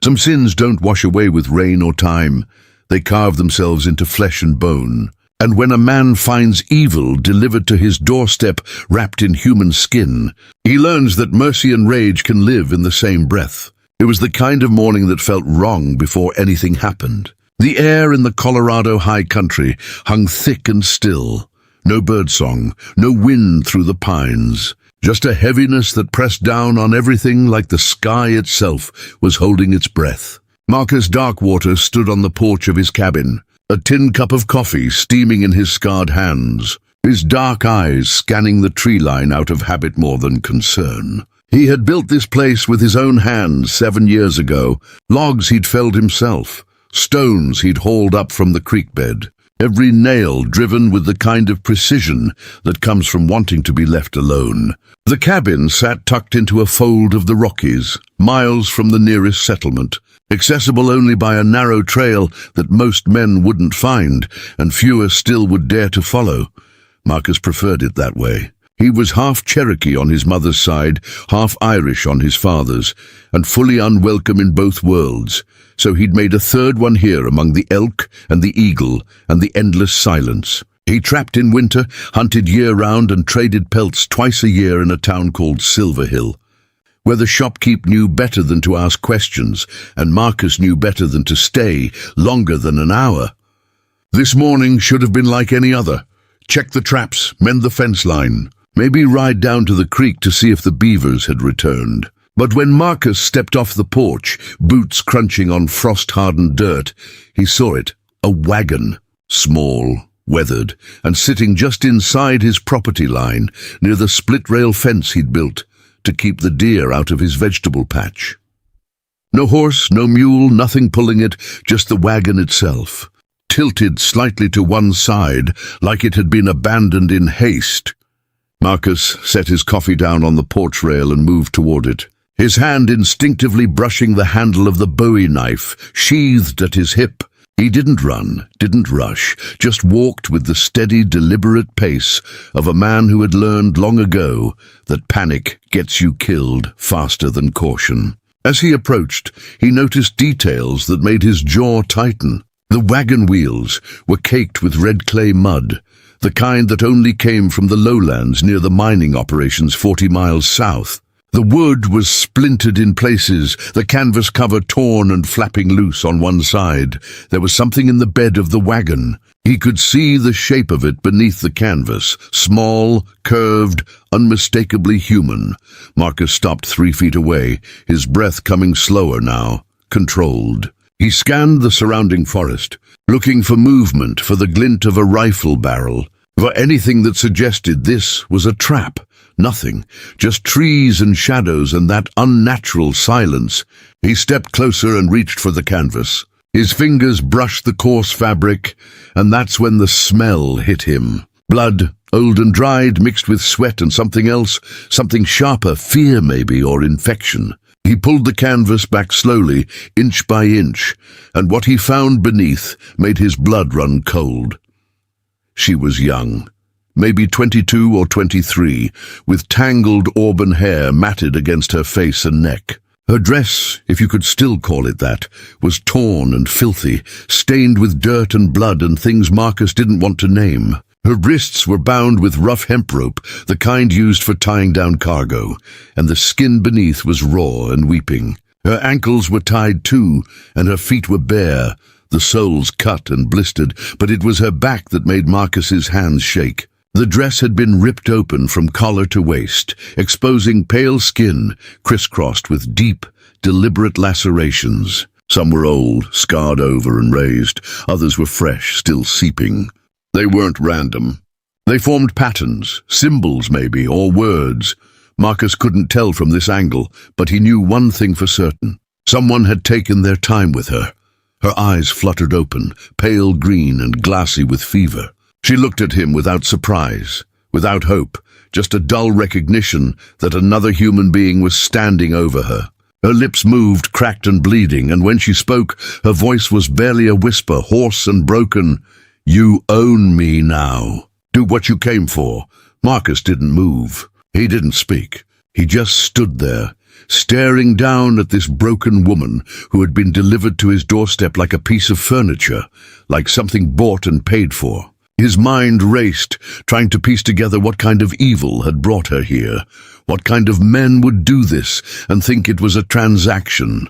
Some sins don't wash away with rain or time. They carve themselves into flesh and bone. And when a man finds evil delivered to his doorstep wrapped in human skin, he learns that mercy and rage can live in the same breath. It was the kind of morning that felt wrong before anything happened. The air in the Colorado high country hung thick and still. No birdsong, no wind through the pines. Just a heaviness that pressed down on everything like the sky itself was holding its breath. Marcus Darkwater stood on the porch of his cabin, a tin cup of coffee steaming in his scarred hands, his dark eyes scanning the tree line out of habit more than concern. He had built this place with his own hands 7 years ago, logs he'd felled himself, stones he'd hauled up from the creek bed, every nail driven with the kind of precision that comes from wanting to be left alone. The cabin sat tucked into a fold of the Rockies, miles from the nearest settlement, accessible only by a narrow trail that most men wouldn't find, and fewer still would dare to follow. Marcus preferred it that way. He was half Cherokee on his mother's side, half Irish on his father's, and fully unwelcome in both worlds, so he'd made a third one here among the elk and the eagle and the endless silence. He trapped in winter, hunted year-round, and traded pelts twice a year in a town called Silver Hill, where the shopkeep knew better than to ask questions, and Marcus knew better than to stay longer than an hour. This morning should have been like any other. Check the traps, mend the fence line, maybe ride down to the creek to see if the beavers had returned. But when Marcus stepped off the porch, boots crunching on frost-hardened dirt, he saw it, a wagon, small, weathered, and sitting just inside his property line, near the split-rail fence he'd built to keep the deer out of his vegetable patch. No horse, no mule, nothing pulling it, just the wagon itself, tilted slightly to one side, like it had been abandoned in haste. Marcus set his coffee down on the porch rail and moved toward it, his hand instinctively brushing the handle of the Bowie knife, sheathed at his hip. He didn't run, didn't rush, just walked with the steady, deliberate pace of a man who had learned long ago that panic gets you killed faster than caution. As he approached, he noticed details that made his jaw tighten. The wagon wheels were caked with red clay mud, the kind that only came from the lowlands near the mining operations 40 miles south. The wood was splintered in places, the canvas cover torn and flapping loose on one side. There was something in the bed of the wagon. He could see the shape of it beneath the canvas, small, curved, unmistakably human. Marcus stopped 3 feet away, his breath coming slower now, controlled. He scanned the surrounding forest, looking for movement, for the glint of a rifle barrel, for anything that suggested this was a trap. Nothing, just trees and shadows and that unnatural silence. He stepped closer and reached for the canvas. His fingers brushed the coarse fabric, and that's when the smell hit him. Blood, old and dried, mixed with sweat and something else, something sharper, fear maybe, or infection. He pulled the canvas back slowly, inch by inch, and what he found beneath made his blood run cold. She was young. Maybe 22 or 23, with tangled auburn hair matted against her face and neck. Her dress, if you could still call it that, was torn and filthy, stained with dirt and blood and things Marcus didn't want to name. Her wrists were bound with rough hemp rope, the kind used for tying down cargo, and the skin beneath was raw and weeping. Her ankles were tied too, and her feet were bare, the soles cut and blistered, but it was her back that made Marcus's hands shake. The dress had been ripped open from collar to waist, exposing pale skin crisscrossed with deep, deliberate lacerations. Some were old, scarred over and raised. Others were fresh, still seeping. They weren't random. They formed patterns, symbols maybe, or words. Marcus couldn't tell from this angle, but he knew one thing for certain. Someone had taken their time with her. Her eyes fluttered open, pale green and glassy with fever. She looked at him without surprise, without hope, just a dull recognition that another human being was standing over her. Her lips moved, cracked and bleeding, and when she spoke, her voice was barely a whisper, hoarse and broken. "You own me now. Do what you came for." Marcus didn't move. He didn't speak. He just stood there, staring down at this broken woman who had been delivered to his doorstep like a piece of furniture, like something bought and paid for. His mind raced, trying to piece together what kind of evil had brought her here, what kind of men would do this and think it was a transaction.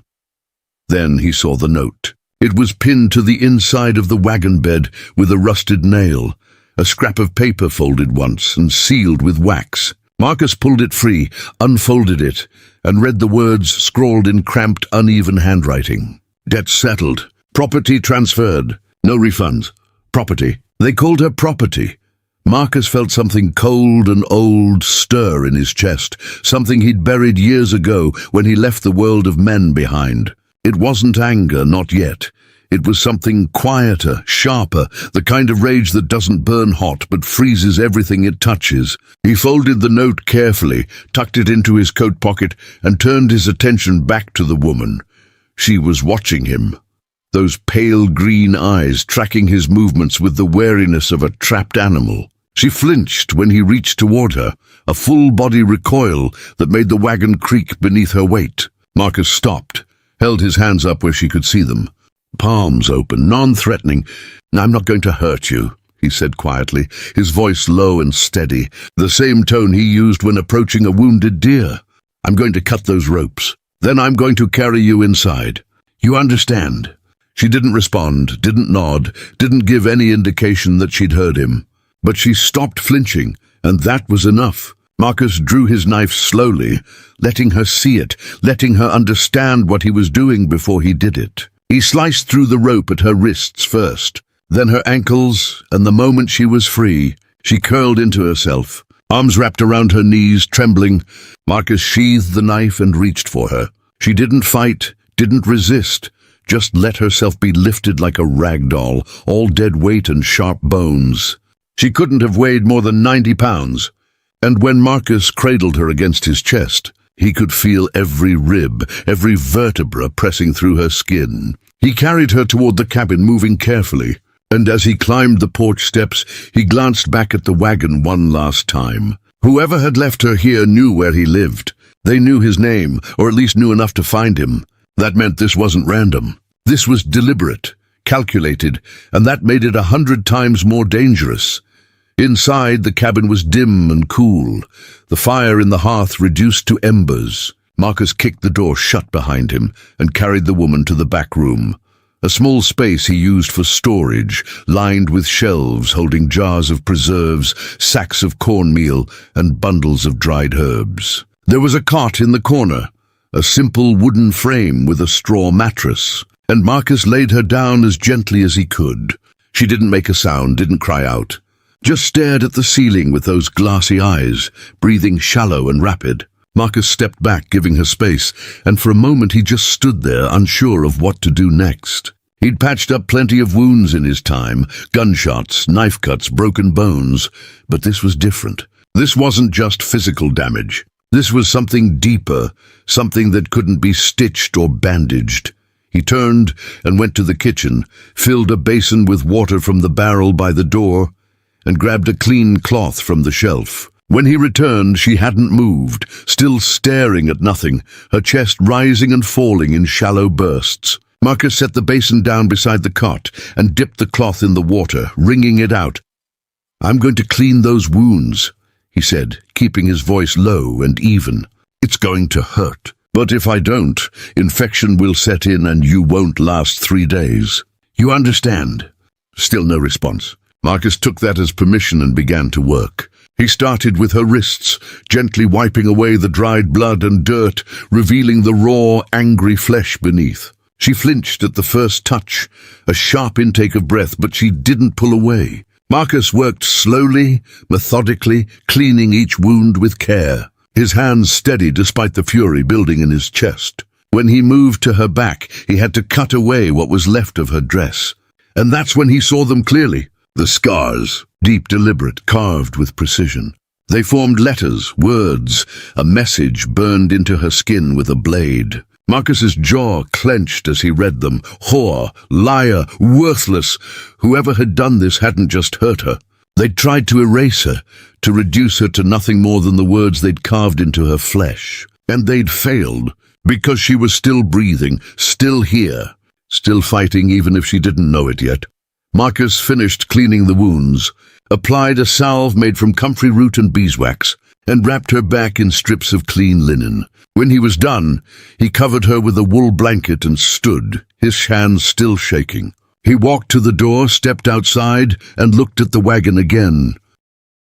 Then he saw the note. It was pinned to the inside of the wagon bed with a rusted nail, a scrap of paper folded once and sealed with wax. Marcus pulled it free, unfolded it, and read the words scrawled in cramped, uneven handwriting. Debt settled. Property transferred. No refunds. Property. They called her property. Marcus felt something cold and old stir in his chest, something he'd buried years ago when he left the world of men behind. It wasn't anger, not yet. It was something quieter, sharper, the kind of rage that doesn't burn hot but freezes everything it touches. He folded the note carefully, tucked it into his coat pocket, and turned his attention back to the woman. She was watching him, those pale green eyes tracking his movements with the wariness of a trapped animal. She flinched when he reached toward her, a full-body recoil that made the wagon creak beneath her weight. Marcus stopped, held his hands up where she could see them. Palms open, non-threatening. "I'm not going to hurt you," he said quietly, his voice low and steady, the same tone he used when approaching a wounded deer. "I'm going to cut those ropes. Then I'm going to carry you inside. You understand?" She didn't respond, didn't nod, didn't give any indication that she'd heard him. But she stopped flinching, and that was enough. Marcus drew his knife slowly, letting her see it, letting her understand what he was doing before he did it. He sliced through the rope at her wrists first, then her ankles, and the moment she was free, she curled into herself, arms wrapped around her knees, trembling. Marcus sheathed the knife and reached for her. She didn't fight, didn't resist, just let herself be lifted like a rag doll, all dead weight and sharp bones. She couldn't have weighed more than 90 pounds, and when Marcus cradled her against his chest, he could feel every rib, every vertebra pressing through her skin. He carried her toward the cabin, moving carefully, and as he climbed the porch steps, he glanced back at the wagon one last time. Whoever had left her here knew where he lived. They knew his name, or at least knew enough to find him. That meant this wasn't random. This was deliberate, calculated, and that made it 100 times more dangerous. Inside, the cabin was dim and cool, the fire in the hearth reduced to embers. Marcus kicked the door shut behind him and carried the woman to the back room, a small space he used for storage, lined with shelves holding jars of preserves, sacks of cornmeal, and bundles of dried herbs. There was a cot in the corner, a simple wooden frame with a straw mattress, and Marcus laid her down as gently as he could. She didn't make a sound, didn't cry out, just stared at the ceiling with those glassy eyes, breathing shallow and rapid. Marcus stepped back, giving her space, and for a moment he just stood there, unsure of what to do next. He'd patched up plenty of wounds in his time, gunshots, knife cuts, broken bones, but this was different. This wasn't just physical damage. This was something deeper, something that couldn't be stitched or bandaged. He turned and went to the kitchen, filled a basin with water from the barrel by the door, and grabbed a clean cloth from the shelf. When he returned, she hadn't moved, still staring at nothing, her chest rising and falling in shallow bursts. Marcus set the basin down beside the cot and dipped the cloth in the water, wringing it out. "I'm going to clean those wounds," he said, keeping his voice low and even. "It's going to hurt. But if I don't, infection will set in and you won't last 3 days. You understand?" Still no response. Marcus took that as permission and began to work. He started with her wrists, gently wiping away the dried blood and dirt, revealing the raw, angry flesh beneath. She flinched at the first touch, a sharp intake of breath, but she didn't pull away. Marcus worked slowly, methodically, cleaning each wound with care, his hands steady despite the fury building in his chest. When he moved to her back, he had to cut away what was left of her dress. And that's when he saw them clearly. The scars, deep, deliberate, carved with precision. They formed letters, words, a message burned into her skin with a blade. Marcus's jaw clenched as he read them. Whore, liar, worthless. Whoever had done this hadn't just hurt her. They'd tried to erase her, to reduce her to nothing more than the words they'd carved into her flesh. And they'd failed, because she was still breathing, still here, still fighting even if she didn't know it yet. Marcus finished cleaning the wounds, applied a salve made from comfrey root and beeswax, and wrapped her back in strips of clean linen. When he was done, he covered her with a wool blanket and stood, his hands still shaking. He walked to the door, stepped outside, and looked at the wagon again.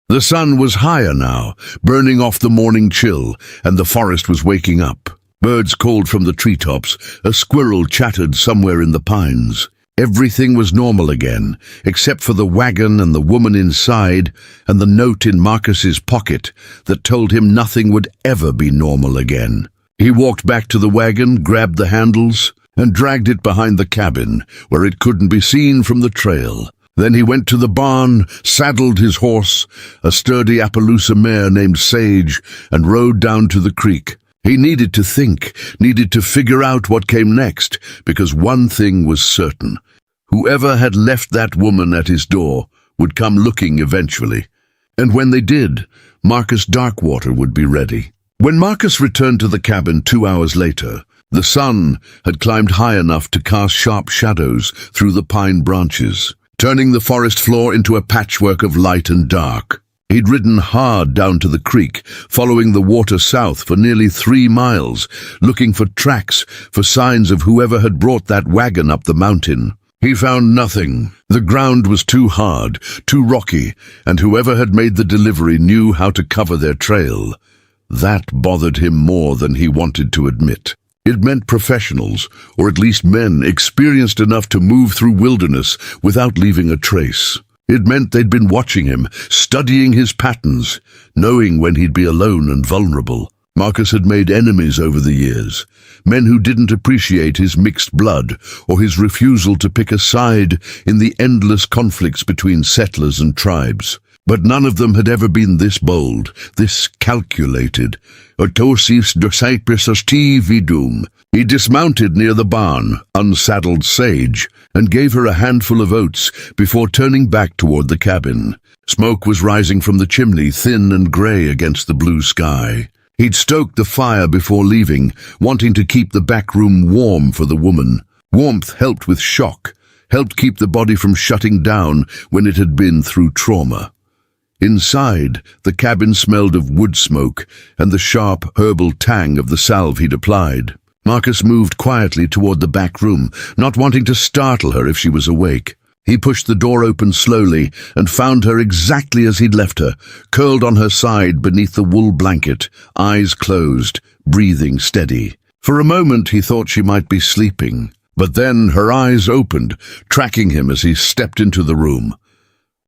The sun was higher now, burning off the morning chill, and the forest was waking up. Birds called from the treetops, a squirrel chattered somewhere in the pines. Everything was normal again, except for the wagon and the woman inside, and the note in Marcus's pocket that told him nothing would ever be normal again. He walked back to the wagon, grabbed the handles, and dragged it behind the cabin, where it couldn't be seen from the trail. Then he went to the barn, saddled his horse, a sturdy Appaloosa mare named Sage, and rode down to the creek. He needed to think, needed to figure out what came next, because one thing was certain. Whoever had left that woman at his door would come looking eventually. And when they did, Marcus Darkwater would be ready. When Marcus returned to the cabin 2 hours later, the sun had climbed high enough to cast sharp shadows through the pine branches, turning the forest floor into a patchwork of light and dark. He'd ridden hard down to the creek, following the water south for nearly 3 miles, looking for tracks, for signs of whoever had brought that wagon up the mountain. He found nothing. The ground was too hard, too rocky, and whoever had made the delivery knew how to cover their trail. That bothered him more than he wanted to admit. It meant professionals, or at least men experienced enough to move through wilderness without leaving a trace. It meant they'd been watching him, studying his patterns, knowing when he'd be alone and vulnerable. Marcus had made enemies over the years, men who didn't appreciate his mixed blood or his refusal to pick a side in the endless conflicts between settlers and tribes. But none of them had ever been this bold, this calculated. He dismounted near the barn, unsaddled Sage, and gave her a handful of oats before turning back toward the cabin. Smoke was rising from the chimney, thin and grey against the blue sky. He'd stoked the fire before leaving, wanting to keep the back room warm for the woman. Warmth helped with shock, helped keep the body from shutting down when it had been through trauma. Inside, the cabin smelled of wood smoke and the sharp herbal tang of the salve he'd applied. Marcus moved quietly toward the back room, not wanting to startle her if she was awake. He pushed the door open slowly and found her exactly as he'd left her, curled on her side beneath the wool blanket, eyes closed, breathing steady. For a moment he thought she might be sleeping, but then her eyes opened, tracking him as he stepped into the room.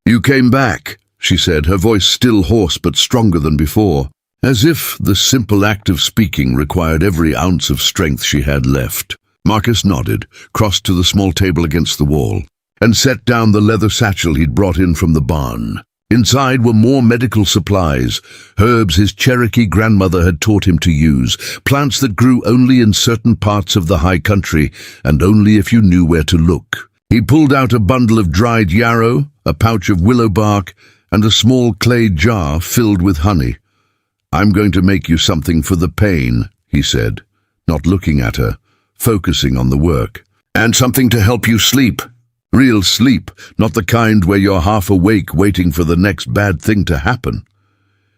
"You came back," she said, her voice still hoarse but stronger than before, as if the simple act of speaking required every ounce of strength she had left. Marcus nodded, crossed to the small table against the wall, and set down the leather satchel he'd brought in from the barn. Inside were more medical supplies, herbs his Cherokee grandmother had taught him to use, plants that grew only in certain parts of the high country, and only if you knew where to look. He pulled out a bundle of dried yarrow, a pouch of willow bark, and a small clay jar filled with honey. "I'm going to make you something for the pain," he said, not looking at her, focusing on the work. "And something to help you sleep. Real sleep, not the kind where you're half awake waiting for the next bad thing to happen."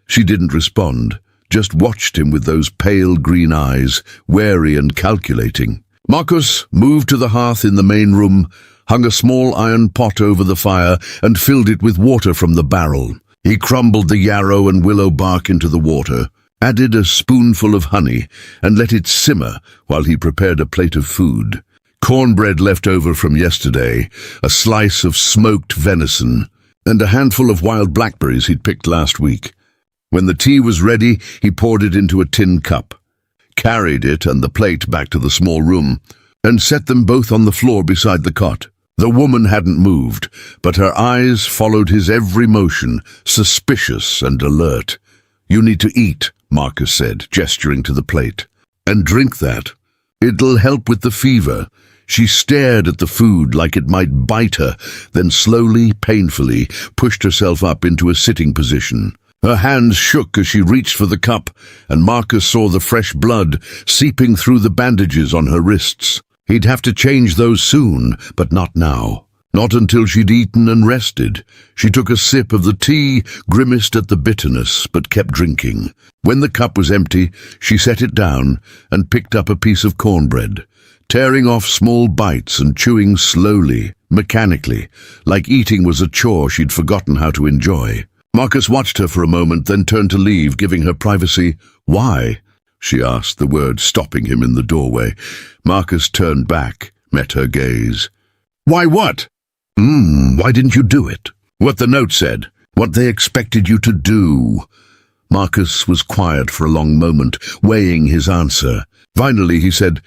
She didn't respond, just watched him with those pale green eyes, wary and calculating. Marcus moved to the hearth in the main room, hung a small iron pot over the fire, and filled it with water from the barrel. He crumbled the yarrow and willow bark into the water, added a spoonful of honey, and let it simmer while he prepared a plate of food. Cornbread left over from yesterday, a slice of smoked venison, and a handful of wild blackberries he'd picked last week. When the tea was ready, he poured it into a tin cup, carried it and the plate back to the small room, and set them both on the floor beside the cot. The woman hadn't moved, but her eyes followed his every motion, suspicious and alert. "You need to eat," Marcus said, gesturing to the plate. "And drink that. It'll help with the fever." She stared at the food like it might bite her, then slowly, painfully, pushed herself up into a sitting position. Her hands shook as she reached for the cup, and Marcus saw the fresh blood seeping through the bandages on her wrists. He'd have to change those soon, but not now. Not until she'd eaten and rested. She took a sip of the tea, grimaced at the bitterness, but kept drinking. When the cup was empty, she set it down and picked up a piece of cornbread, tearing off small bites and chewing slowly, mechanically, like eating was a chore she'd forgotten how to enjoy. Marcus watched her for a moment, then turned to leave, giving her privacy. "Why?" she asked, the words stopping him in the doorway. Marcus turned back, met her gaze. "Why what?" Why didn't you do it? What the note said. What they expected you to do." Marcus was quiet for a long moment, weighing his answer. Finally he said,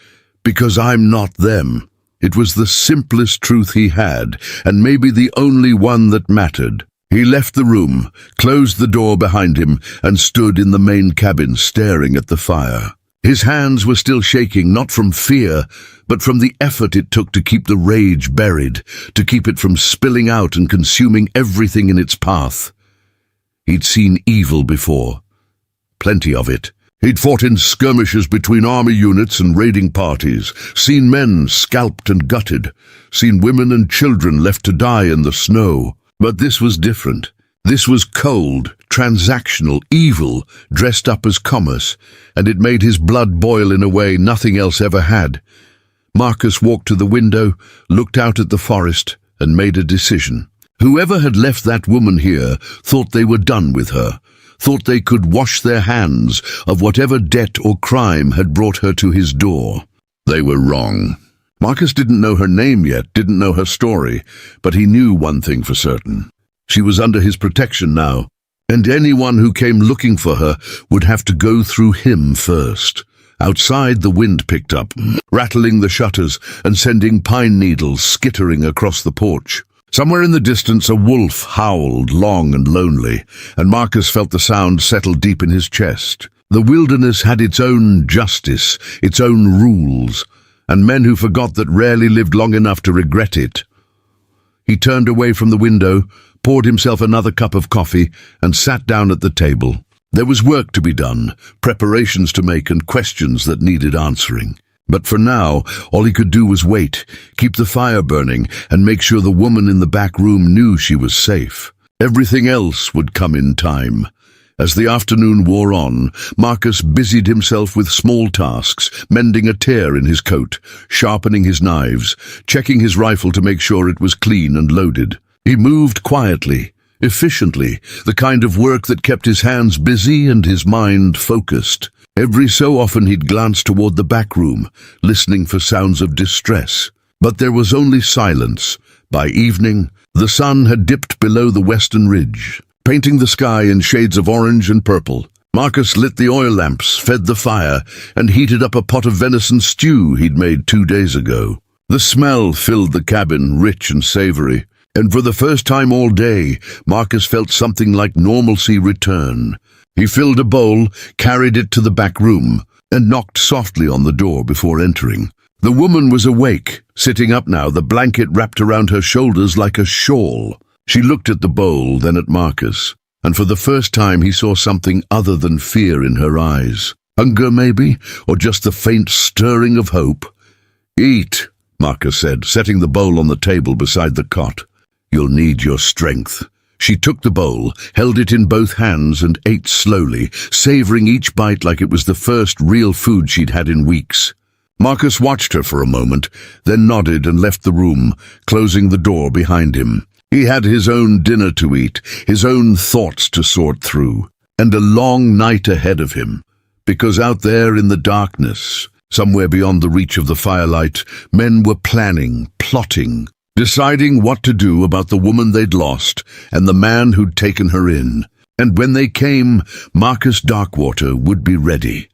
"Because I'm not them." It was the simplest truth he had, and maybe the only one that mattered. He left the room, closed the door behind him, and stood in the main cabin staring at the fire. His hands were still shaking, not from fear, but from the effort it took to keep the rage buried, to keep it from spilling out and consuming everything in its path. He'd seen evil before. Plenty of it. He'd fought in skirmishes between army units and raiding parties, seen men scalped and gutted, seen women and children left to die in the snow. But this was different. This was cold, transactional, evil, dressed up as commerce, and it made his blood boil in a way nothing else ever had. Marcus walked to the window, looked out at the forest, and made a decision. Whoever had left that woman here thought they were done with her, thought they could wash their hands of whatever debt or crime had brought her to his door. They were wrong. Marcus didn't know her name yet, didn't know her story, but he knew one thing for certain. She was under his protection now, and anyone who came looking for her would have to go through him first. Outside, the wind picked up, rattling the shutters and sending pine needles skittering across the porch. Somewhere in the distance, a wolf howled long and lonely, and Marcus felt the sound settle deep in his chest. The wilderness had its own justice, its own rules, and men who forgot that rarely lived long enough to regret it. He turned away from the window, poured himself another cup of coffee, and sat down at the table. There was work to be done, preparations to make, and questions that needed answering. But for now, all he could do was wait, keep the fire burning, and make sure the woman in the back room knew she was safe. Everything else would come in time. As the afternoon wore on, Marcus busied himself with small tasks, mending a tear in his coat, sharpening his knives, checking his rifle to make sure it was clean and loaded. He moved quietly, efficiently, the kind of work that kept his hands busy and his mind focused. Every so often he'd glance toward the back room, listening for sounds of distress. But there was only silence. By evening, the sun had dipped below the western ridge, painting the sky in shades of orange and purple. Marcus lit the oil lamps, fed the fire, and heated up a pot of venison stew he'd made 2 days ago. The smell filled the cabin, rich and savory, and for the first time all day, Marcus felt something like normalcy return. He filled a bowl, carried it to the back room, and knocked softly on the door before entering. The woman was awake, sitting up now, the blanket wrapped around her shoulders like a shawl. She looked at the bowl, then at Marcus, and for the first time he saw something other than fear in her eyes. Hunger, maybe, or just the faint stirring of hope. "Eat," Marcus said, setting the bowl on the table beside the cot. "You'll need your strength." She took the bowl, held it in both hands, and ate slowly, savoring each bite like it was the first real food she'd had in weeks. Marcus watched her for a moment, then nodded and left the room, closing the door behind him. He had his own dinner to eat, his own thoughts to sort through, and a long night ahead of him. Because out there in the darkness, somewhere beyond the reach of the firelight, men were planning, plotting, deciding what to do about the woman they'd lost and the man who'd taken her in. And when they came, Marcus Darkwater would be ready.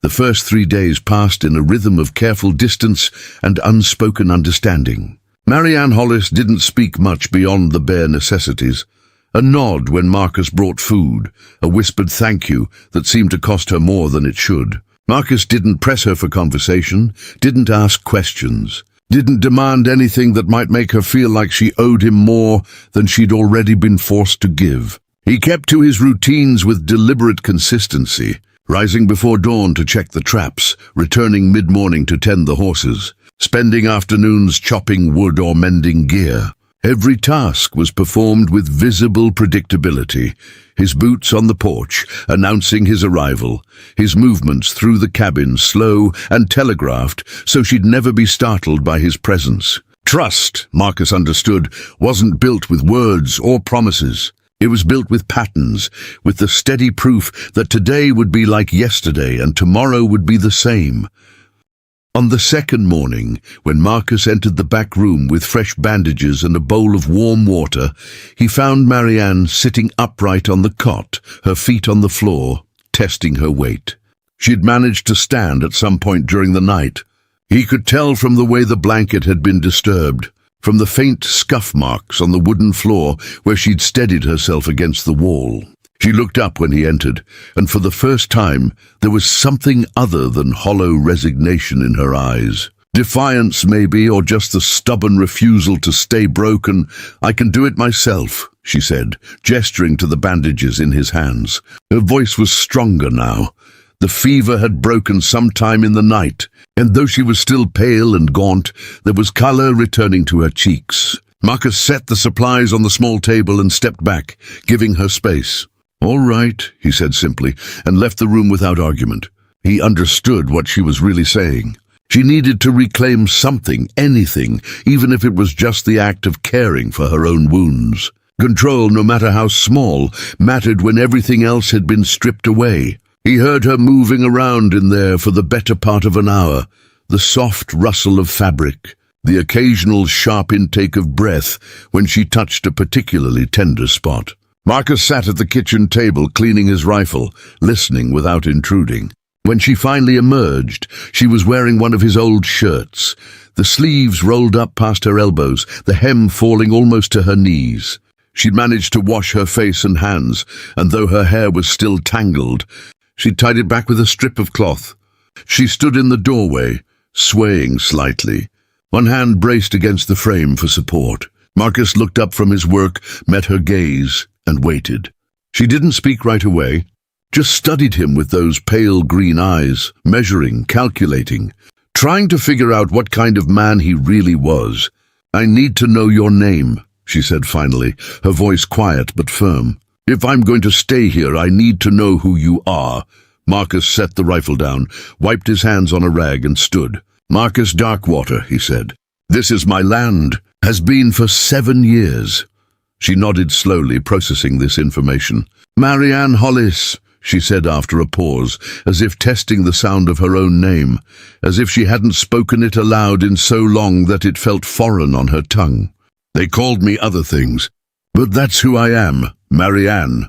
The first 3 days passed in a rhythm of careful distance and unspoken understanding. Marianne Hollis didn't speak much beyond the bare necessities. A nod when Marcus brought food, a whispered thank you that seemed to cost her more than it should. Marcus didn't press her for conversation, didn't ask questions, didn't demand anything that might make her feel like she owed him more than she'd already been forced to give. He kept to his routines with deliberate consistency, rising before dawn to check the traps, returning mid-morning to tend the horses, spending afternoons chopping wood or mending gear. Every task was performed with visible predictability, his boots on the porch announcing his arrival, his movements through the cabin slow and telegraphed so she'd never be startled by his presence. Trust, Marcus understood, wasn't built with words or promises. It was built with patterns, with the steady proof that today would be like yesterday and tomorrow would be the same. On the second morning, when Marcus entered the back room with fresh bandages and a bowl of warm water, he found Marianne sitting upright on the cot, her feet on the floor, testing her weight. She'd managed to stand at some point during the night. He could tell from the way the blanket had been disturbed, from the faint scuff marks on the wooden floor where she'd steadied herself against the wall. She looked up when he entered, and for the first time there was something other than hollow resignation in her eyes. Defiance, maybe, or just the stubborn refusal to stay broken. "I can do it myself," she said, gesturing to the bandages in his hands. Her voice was stronger now. The fever had broken sometime in the night, and though she was still pale and gaunt, there was color returning to her cheeks. Marcus set the supplies on the small table and stepped back, giving her space. "All right," he said simply, and left the room without argument. He understood what she was really saying. She needed to reclaim something, anything, even if it was just the act of caring for her own wounds. Control, no matter how small, mattered when everything else had been stripped away. He heard her moving around in there for the better part of an hour, the soft rustle of fabric, the occasional sharp intake of breath when she touched a particularly tender spot. Marcus sat at the kitchen table cleaning his rifle, listening without intruding. When she finally emerged, she was wearing one of his old shirts, the sleeves rolled up past her elbows, the hem falling almost to her knees. She'd managed to wash her face and hands, and though her hair was still tangled, she tied it back with a strip of cloth. She stood in the doorway, swaying slightly, one hand braced against the frame for support. Marcus looked up from his work, met her gaze, and waited. She didn't speak right away, just studied him with those pale green eyes, measuring, calculating, trying to figure out what kind of man he really was. "I need to know your name," she said finally, her voice quiet but firm. "If I'm going to stay here, I need to know who you are." Marcus set the rifle down, wiped his hands on a rag and stood. "Marcus Darkwater," he said. "This is my land, has been for 7 years. She nodded slowly, processing this information. "Marianne Hollis," she said after a pause, as if testing the sound of her own name, as if she hadn't spoken it aloud in so long that it felt foreign on her tongue. "They called me other things, but that's who I am, Marianne."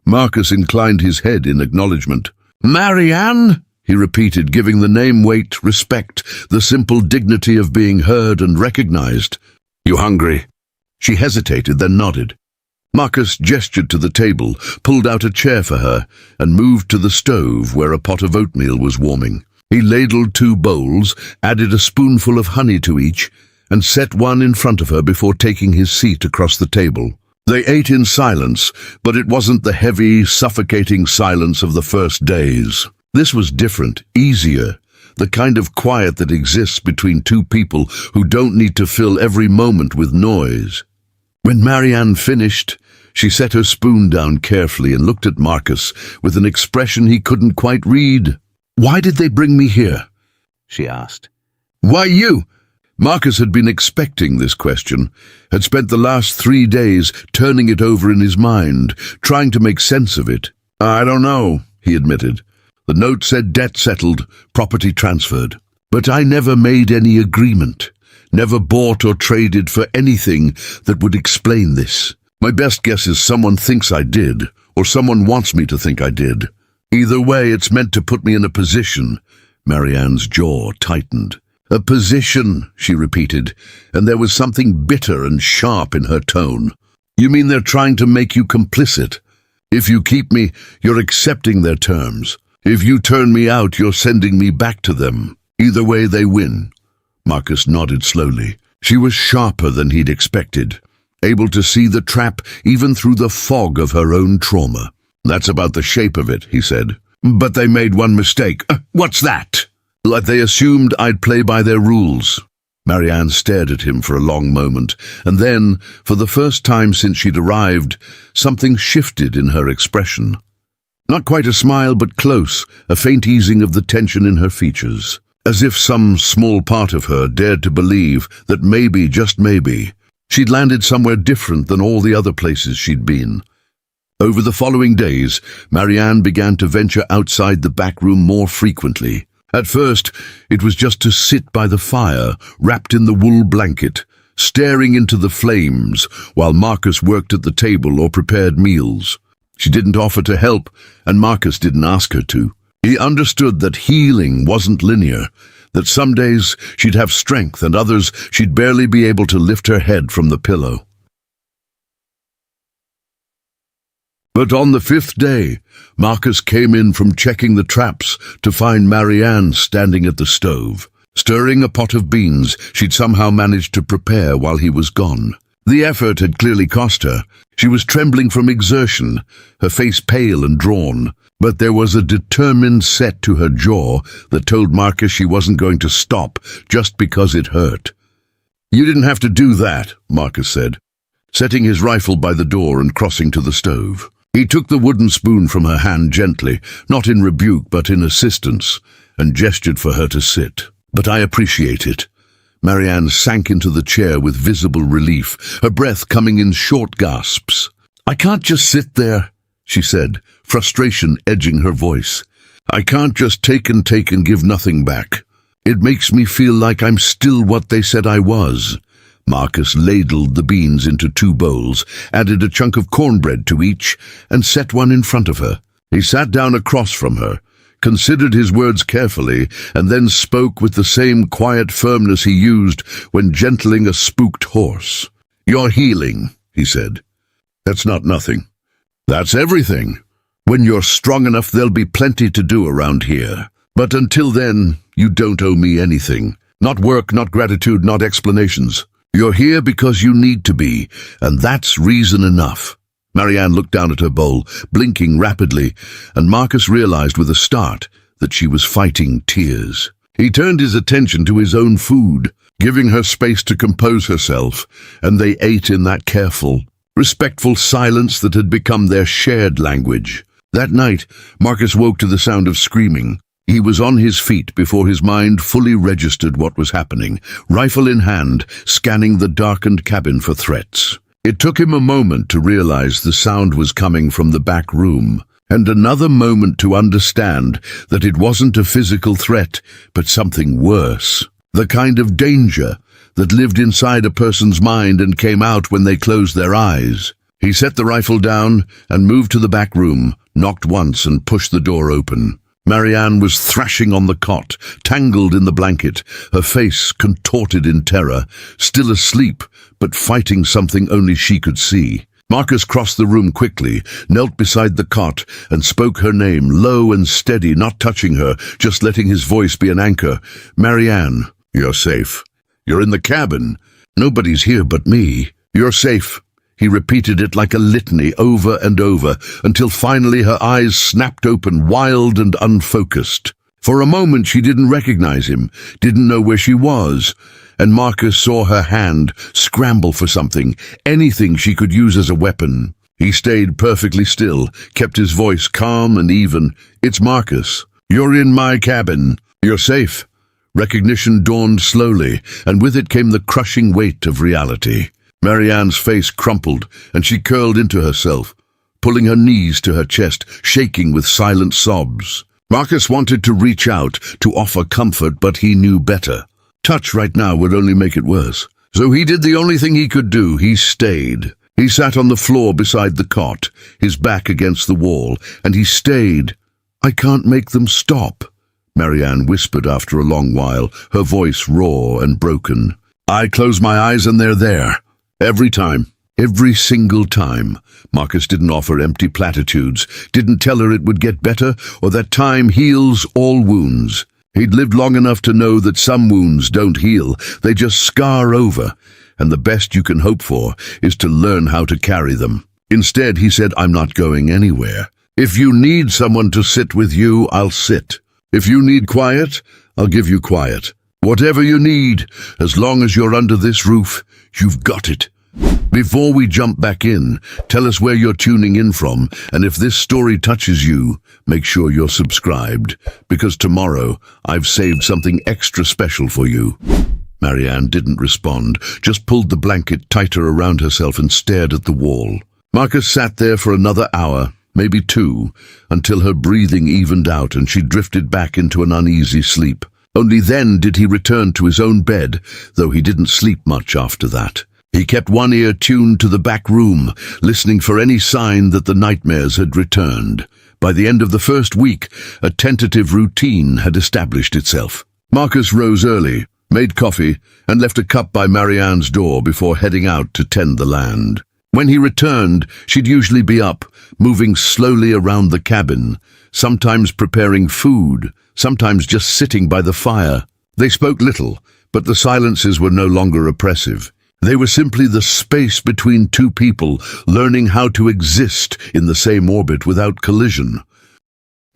Marcus inclined his head in acknowledgement. "Marianne?" he repeated, giving the name weight, respect, the simple dignity of being heard and recognized. "You hungry?" She hesitated, then nodded. Marcus gestured to the table, pulled out a chair for her, and moved to the stove where a pot of oatmeal was warming. He ladled 2 bowls, added a spoonful of honey to each, and set one in front of her before taking his seat across the table. They ate in silence, but it wasn't the heavy, suffocating silence of the first days. This was different, easier, the kind of quiet that exists between 2 people who don't need to fill every moment with noise. When Marianne finished, she set her spoon down carefully and looked at Marcus with an expression he couldn't quite read. "Why did they bring me here?" she asked. "Why you?" Marcus had been expecting this question, had spent the last 3 days turning it over in his mind, trying to make sense of it. "I don't know," he admitted. "The note said debt settled, property transferred. But I never made any agreement. Never bought or traded for anything that would explain this. My best guess is someone thinks I did, or someone wants me to think I did. Either way, it's meant to put me in a position." Marianne's jaw tightened. "A position," she repeated, and there was something bitter and sharp in her tone. "You mean they're trying to make you complicit? If you keep me, you're accepting their terms. If you turn me out, you're sending me back to them. Either way, they win." Marcus nodded slowly. She was sharper than he'd expected. able to see the trap even through the fog of her own trauma. "That's about the shape of it," he said. "But they made one mistake." What's that?" "Like they assumed I'd play by their rules." Marianne stared at him for a long moment, and then, for the first time since she'd arrived, something shifted in her expression. Not quite a smile, but close, a faint easing of the tension in her features, as if some small part of her dared to believe that maybe, just maybe, she'd landed somewhere different than all the other places she'd been. Over the following days, Marianne began to venture outside the back room more frequently. At first, it was just to sit by the fire, wrapped in the wool blanket, staring into the flames while Marcus worked at the table or prepared meals. She didn't offer to help, and Marcus didn't ask her to. He understood that healing wasn't linear, that some days she'd have strength and others she'd barely be able to lift her head from the pillow. But on the 5th day, Marcus came in from checking the traps to find Marianne standing at the stove, stirring a pot of beans she'd somehow managed to prepare while he was gone. The effort had clearly cost her. She was trembling from exertion, her face pale and drawn, but there was a determined set to her jaw that told Marcus she wasn't going to stop just because it hurt. "You didn't have to do that," Marcus said, setting his rifle by the door and crossing to the stove. He took the wooden spoon from her hand gently, not in rebuke but in assistance, and gestured for her to sit. "But I appreciate it." Marianne sank into the chair with visible relief, her breath coming in short gasps. "I can't just sit there," she said, frustration edging her voice. "I can't just take and give nothing back. It makes me feel like I'm still what they said I was." Marcus ladled the beans into 2 bowls, added a chunk of cornbread to each, and set one in front of her. He sat down across from her, considered his words carefully, and then spoke with the same quiet firmness he used when gentling a spooked horse. "You're healing," he said. "That's not nothing. That's everything. When you're strong enough, there'll be plenty to do around here. But until then, you don't owe me anything. Not work, not gratitude, not explanations. You're here because you need to be, and that's reason enough." Marianne looked down at her bowl, blinking rapidly, and Marcus realized with a start that she was fighting tears. He turned his attention to his own food, giving her space to compose herself, and they ate in that careful, respectful silence that had become their shared language. That night, Marcus woke to the sound of screaming. He was on his feet before his mind fully registered what was happening, rifle in hand, scanning the darkened cabin for threats. It took him a moment to realize the sound was coming from the back room, and another moment to understand that it wasn't a physical threat, but something worse. The kind of danger that lived inside a person's mind and came out when they closed their eyes. He set the rifle down and moved to the back room, knocked once and pushed the door open. Marianne was thrashing on the cot, tangled in the blanket, her face contorted in terror, still asleep, but fighting something only she could see. Marcus crossed the room quickly, knelt beside the cot, and spoke her name, low and steady, not touching her, just letting his voice be an anchor. "Marianne, you're safe. You're in the cabin. Nobody's here but me. You're safe." He repeated it like a litany over and over, until finally her eyes snapped open, wild and unfocused. For a moment she didn't recognize him, didn't know where she was, and Marcus saw her hand scramble for something, anything she could use as a weapon. He stayed perfectly still, kept his voice calm and even. "It's Marcus. You're in my cabin. You're safe." Recognition dawned slowly, and with it came the crushing weight of reality. Marianne's face crumpled, and she curled into herself, pulling her knees to her chest, shaking with silent sobs. Marcus wanted to reach out, to offer comfort, but he knew better. Touch right now would only make it worse. So he did the only thing he could do. He stayed. He sat on the floor beside the cot, his back against the wall, and he stayed. "I can't make them stop," Marianne whispered after a long while, her voice raw and broken. "I close my eyes and they're there. Every time. Every single time." Marcus didn't offer empty platitudes, didn't tell her it would get better, or that time heals all wounds. He'd lived long enough to know that some wounds don't heal, they just scar over, and the best you can hope for is to learn how to carry them. Instead, he said, I'm not going anywhere. If you need someone to sit with you, I'll sit. If you need quiet, I'll give you quiet. Whatever you need, as long as you're under this roof, you've got it. Before we jump back in, tell us where you're tuning in from, and if this story touches you, make sure you're subscribed, because tomorrow I've saved something extra special for you. Marianne didn't respond, just pulled the blanket tighter around herself and stared at the wall. Marcus sat there for another hour, maybe 2, until her breathing evened out and she drifted back into an uneasy sleep. Only then did he return to his own bed, though he didn't sleep much after that. He kept one ear tuned to the back room, listening for any sign that the nightmares had returned. By the end of the first week, a tentative routine had established itself. Marcus rose early, made coffee, and left a cup by Marianne's door before heading out to tend the land. When he returned, she'd usually be up, moving slowly around the cabin, sometimes preparing food, sometimes just sitting by the fire. They spoke little, but the silences were no longer oppressive. They were simply the space between two people learning how to exist in the same orbit without collision.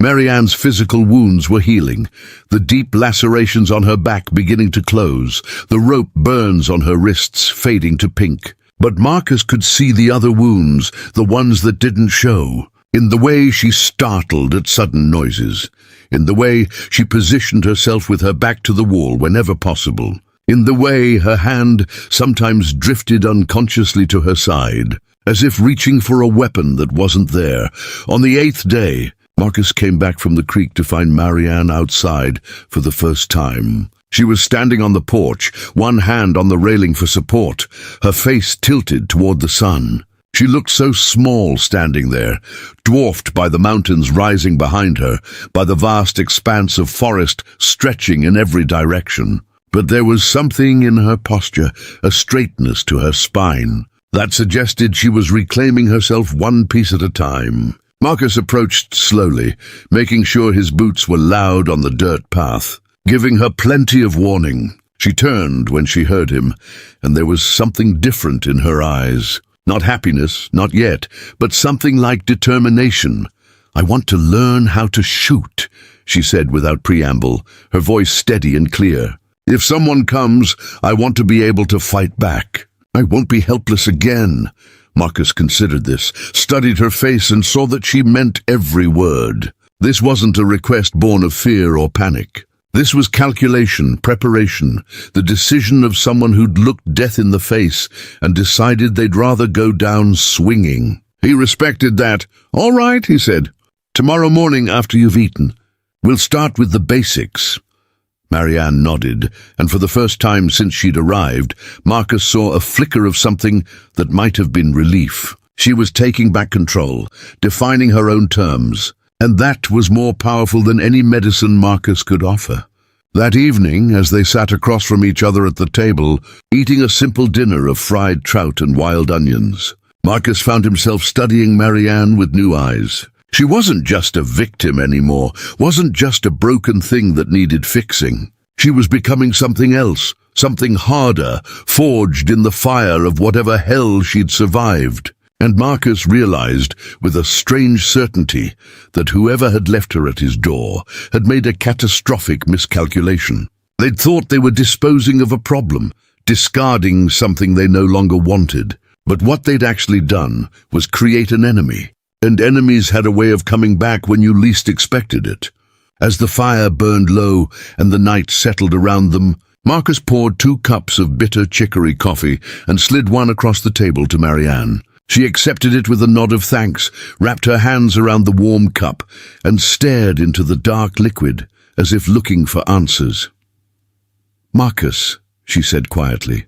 Marianne's physical wounds were healing, the deep lacerations on her back beginning to close, the rope burns on her wrists fading to pink. But Marcus could see the other wounds, the ones that didn't show, in the way she startled at sudden noises, in the way she positioned herself with her back to the wall whenever possible, in the way her hand sometimes drifted unconsciously to her side, as if reaching for a weapon that wasn't there. On the 8th day, Marcus came back from the creek to find Marianne outside for the first time. She was standing on the porch, one hand on the railing for support, her face tilted toward the sun. She looked so small standing there, dwarfed by the mountains rising behind her, by the vast expanse of forest stretching in every direction. But there was something in her posture, a straightness to her spine, that suggested she was reclaiming herself one piece at a time. Marcus approached slowly, making sure his boots were loud on the dirt path, giving her plenty of warning. She turned when she heard him, and there was something different in her eyes. Not happiness, not yet, but something like determination. I want to learn how to shoot, she said without preamble, her voice steady and clear. If someone comes, I want to be able to fight back. I won't be helpless again. Marcus considered this, studied her face, and saw that she meant every word. This wasn't a request born of fear or panic. This was calculation, preparation, the decision of someone who'd looked death in the face and decided they'd rather go down swinging. He respected that. All right, he said. Tomorrow morning after you've eaten. We'll start with the basics. Marianne nodded, and for the first time since she'd arrived, Marcus saw a flicker of something that might have been relief. She was taking back control, defining her own terms, and that was more powerful than any medicine Marcus could offer. That evening, as they sat across from each other at the table, eating a simple dinner of fried trout and wild onions, Marcus found himself studying Marianne with new eyes. She wasn't just a victim anymore, wasn't just a broken thing that needed fixing. She was becoming something else, something harder, forged in the fire of whatever hell she'd survived. And Marcus realized, with a strange certainty, that whoever had left her at his door had made a catastrophic miscalculation. They'd thought they were disposing of a problem, discarding something they no longer wanted. But what they'd actually done was create an enemy. And enemies had a way of coming back when you least expected it. As the fire burned low and the night settled around them, Marcus poured 2 cups of bitter chicory coffee and slid one across the table to Marianne. She accepted it with a nod of thanks, wrapped her hands around the warm cup, and stared into the dark liquid, as if looking for answers. Marcus, she said quietly,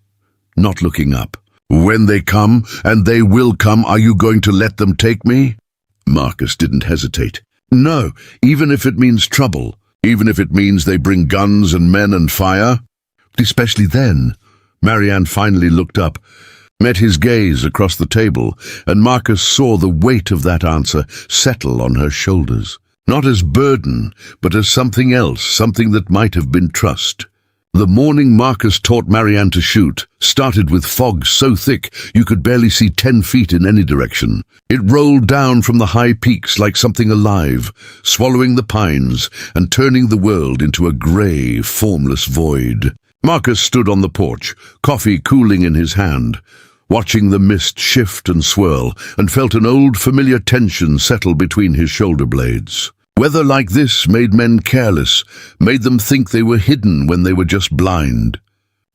not looking up. When they come, and they will come, are you going to let them take me? Marcus didn't hesitate. No, even if it means trouble, even if it means they bring guns and men and fire. Especially then. Marianne finally looked up, met his gaze across the table, and Marcus saw the weight of that answer settle on her shoulders. Not as burden, but as something else, something that might have been trust. The morning Marcus taught Marianne to shoot started with fog so thick you could barely see 10 feet in any direction. It rolled down from the high peaks like something alive, swallowing the pines and turning the world into a grey, formless void. Marcus stood on the porch, coffee cooling in his hand, watching the mist shift and swirl, and felt an old familiar tension settle between his shoulder blades. Weather like this made men careless, made them think they were hidden when they were just blind.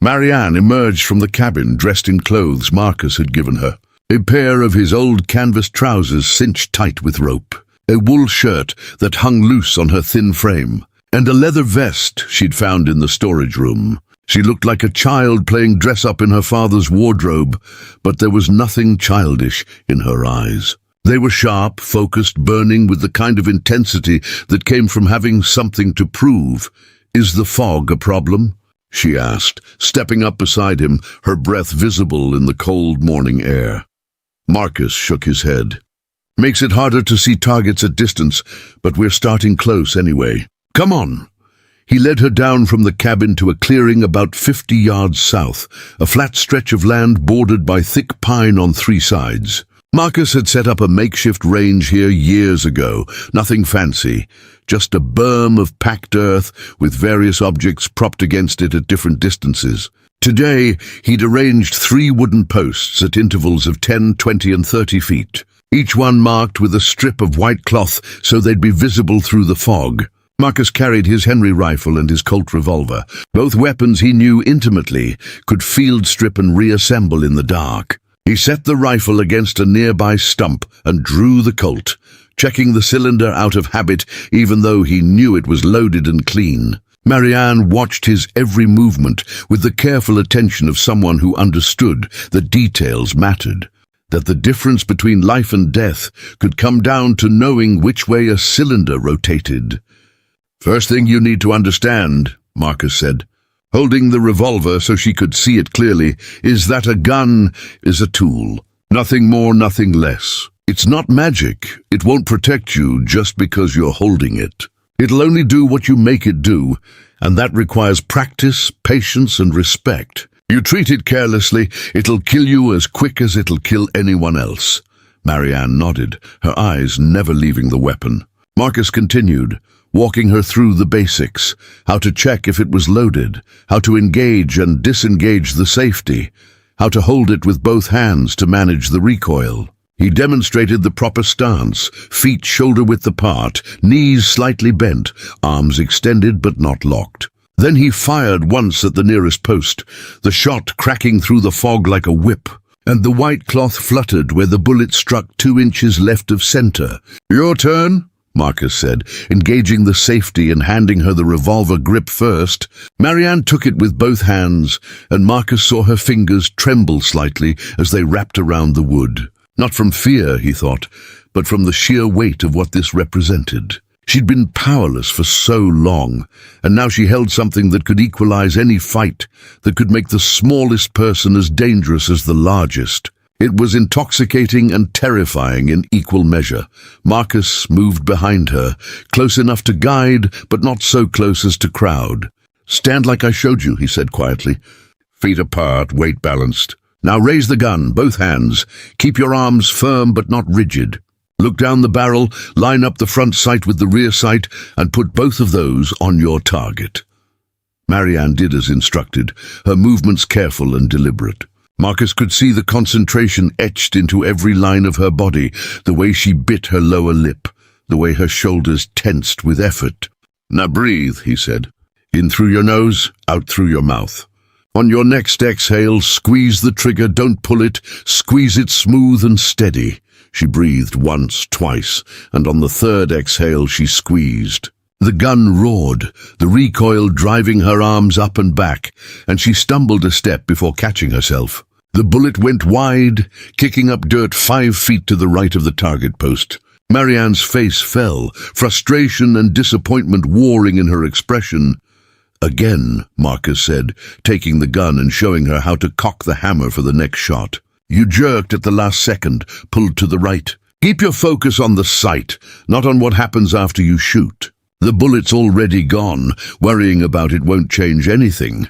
Marianne emerged from the cabin dressed in clothes Marcus had given her. A pair of his old canvas trousers cinched tight with rope, a wool shirt that hung loose on her thin frame, and a leather vest she'd found in the storage room. She looked like a child playing dress-up in her father's wardrobe, but there was nothing childish in her eyes. They were sharp, focused, burning with the kind of intensity that came from having something to prove. "Is the fog a problem?" she asked, stepping up beside him, her breath visible in the cold morning air. Marcus shook his head. "Makes it harder to see targets at distance, but we're starting close anyway. Come on." He led her down from the cabin to a clearing about 50 yards south, a flat stretch of land bordered by thick pine on 3 sides. Marcus had set up a makeshift range here years ago, nothing fancy, just a berm of packed earth with various objects propped against it at different distances. Today, he'd arranged 3 wooden posts at intervals of 10, 20 and 30 feet, each one marked with a strip of white cloth so they'd be visible through the fog. Marcus carried his Henry rifle and his Colt revolver, both weapons he knew intimately, could field strip and reassemble in the dark. He set the rifle against a nearby stump and drew the Colt, checking the cylinder out of habit even though he knew it was loaded and clean. Marianne watched his every movement with the careful attention of someone who understood that details mattered, that the difference between life and death could come down to knowing which way a cylinder rotated. "First thing you need to understand," Marcus said, holding the revolver so she could see it clearly, "is that a gun is a tool. Nothing more, nothing less. It's not magic. It won't protect you just because you're holding it. It'll only do what you make it do, and that requires practice, patience, and respect. You treat it carelessly, it'll kill you as quick as it'll kill anyone else." Marianne nodded, her eyes never leaving the weapon. Marcus continued, walking her through the basics, how to check if it was loaded, how to engage and disengage the safety, how to hold it with both hands to manage the recoil. He demonstrated the proper stance, feet shoulder-width apart, knees slightly bent, arms extended but not locked. Then he fired once at the nearest post, the shot cracking through the fog like a whip, and the white cloth fluttered where the bullet struck 2 inches left of center. "Your turn," Marcus said, engaging the safety and handing her the revolver grip first. Marianne took it with both hands, and Marcus saw her fingers tremble slightly as they wrapped around the wood. Not from fear, he thought, but from the sheer weight of what this represented. She'd been powerless for so long, and now she held something that could equalize any fight, that could make the smallest person as dangerous as the largest. It was intoxicating and terrifying in equal measure. Marcus moved behind her, close enough to guide, but not so close as to crowd. "Stand like I showed you," he said quietly. "Feet apart, weight balanced. Now raise the gun, both hands. Keep your arms firm but not rigid. Look down the barrel, line up the front sight with the rear sight, and put both of those on your target." Marianne did as instructed, her movements careful and deliberate. Marcus could see the concentration etched into every line of her body, the way she bit her lower lip, the way her shoulders tensed with effort. "Now breathe," he said. "In through your nose, out through your mouth. On your next exhale, squeeze the trigger, don't pull it, squeeze it smooth and steady." She breathed once, twice, and on the 3rd exhale she squeezed. The gun roared, the recoil driving her arms up and back, and she stumbled a step before catching herself. The bullet went wide, kicking up dirt 5 feet to the right of the target post. Marianne's face fell, frustration and disappointment warring in her expression. "Again," Marcus said, taking the gun and showing her how to cock the hammer for the next shot. "You jerked at the last second, pulled to the right. Keep your focus on the sight, not on what happens after you shoot." The bullet's already gone. Worrying about it won't change anything.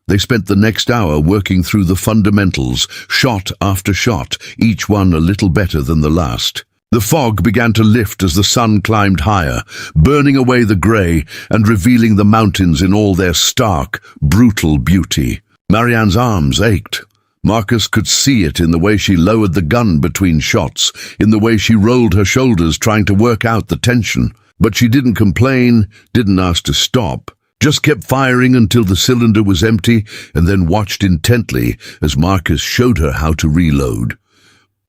They spent the next hour working through the fundamentals, shot after shot, each one a little better than the last. The fog began to lift as the sun climbed higher, burning away the grey and revealing the mountains in all their stark, brutal beauty. Marianne's arms ached. Marcus could see it in the way she lowered the gun between shots, in the way she rolled her shoulders trying to work out the tension. But she didn't complain, didn't ask to stop, just kept firing until the cylinder was empty, and then watched intently as Marcus showed her how to reload.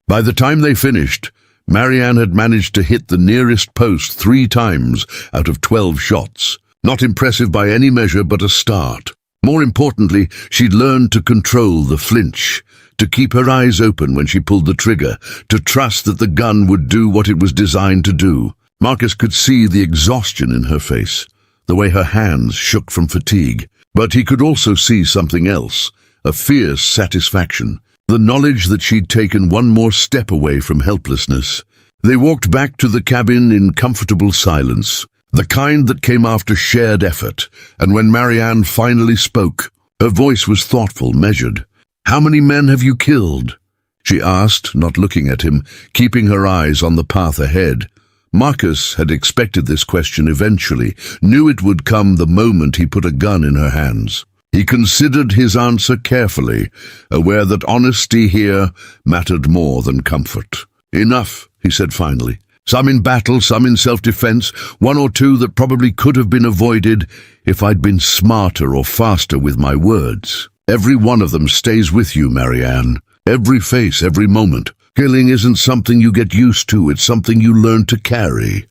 By the time they finished, Marianne had managed to hit the nearest post 3 times out of 12 shots. Not impressive by any measure, but a start. More importantly, she'd learned to control the flinch, to keep her eyes open when she pulled the trigger, to trust that the gun would do what it was designed to do. Marcus could see the exhaustion in her face, the way her hands shook from fatigue. But he could also see something else, a fierce satisfaction, the knowledge that she'd taken one more step away from helplessness. They walked back to the cabin in comfortable silence, the kind that came after shared effort, and when Marianne finally spoke, her voice was thoughtful, measured. "How many men have you killed?" she asked, not looking at him, keeping her eyes on the path ahead. Marcus had expected this question eventually, knew it would come the moment he put a gun in her hands. He considered his answer carefully, aware that honesty here mattered more than comfort. "Enough," he said finally. "Some in battle, some in self-defense, 1 or 2 that probably could have been avoided if I'd been smarter or faster with my words. Every one of them stays with you, Marianne. Every face, every moment. Killing isn't something you get used to, it's something you learn to carry."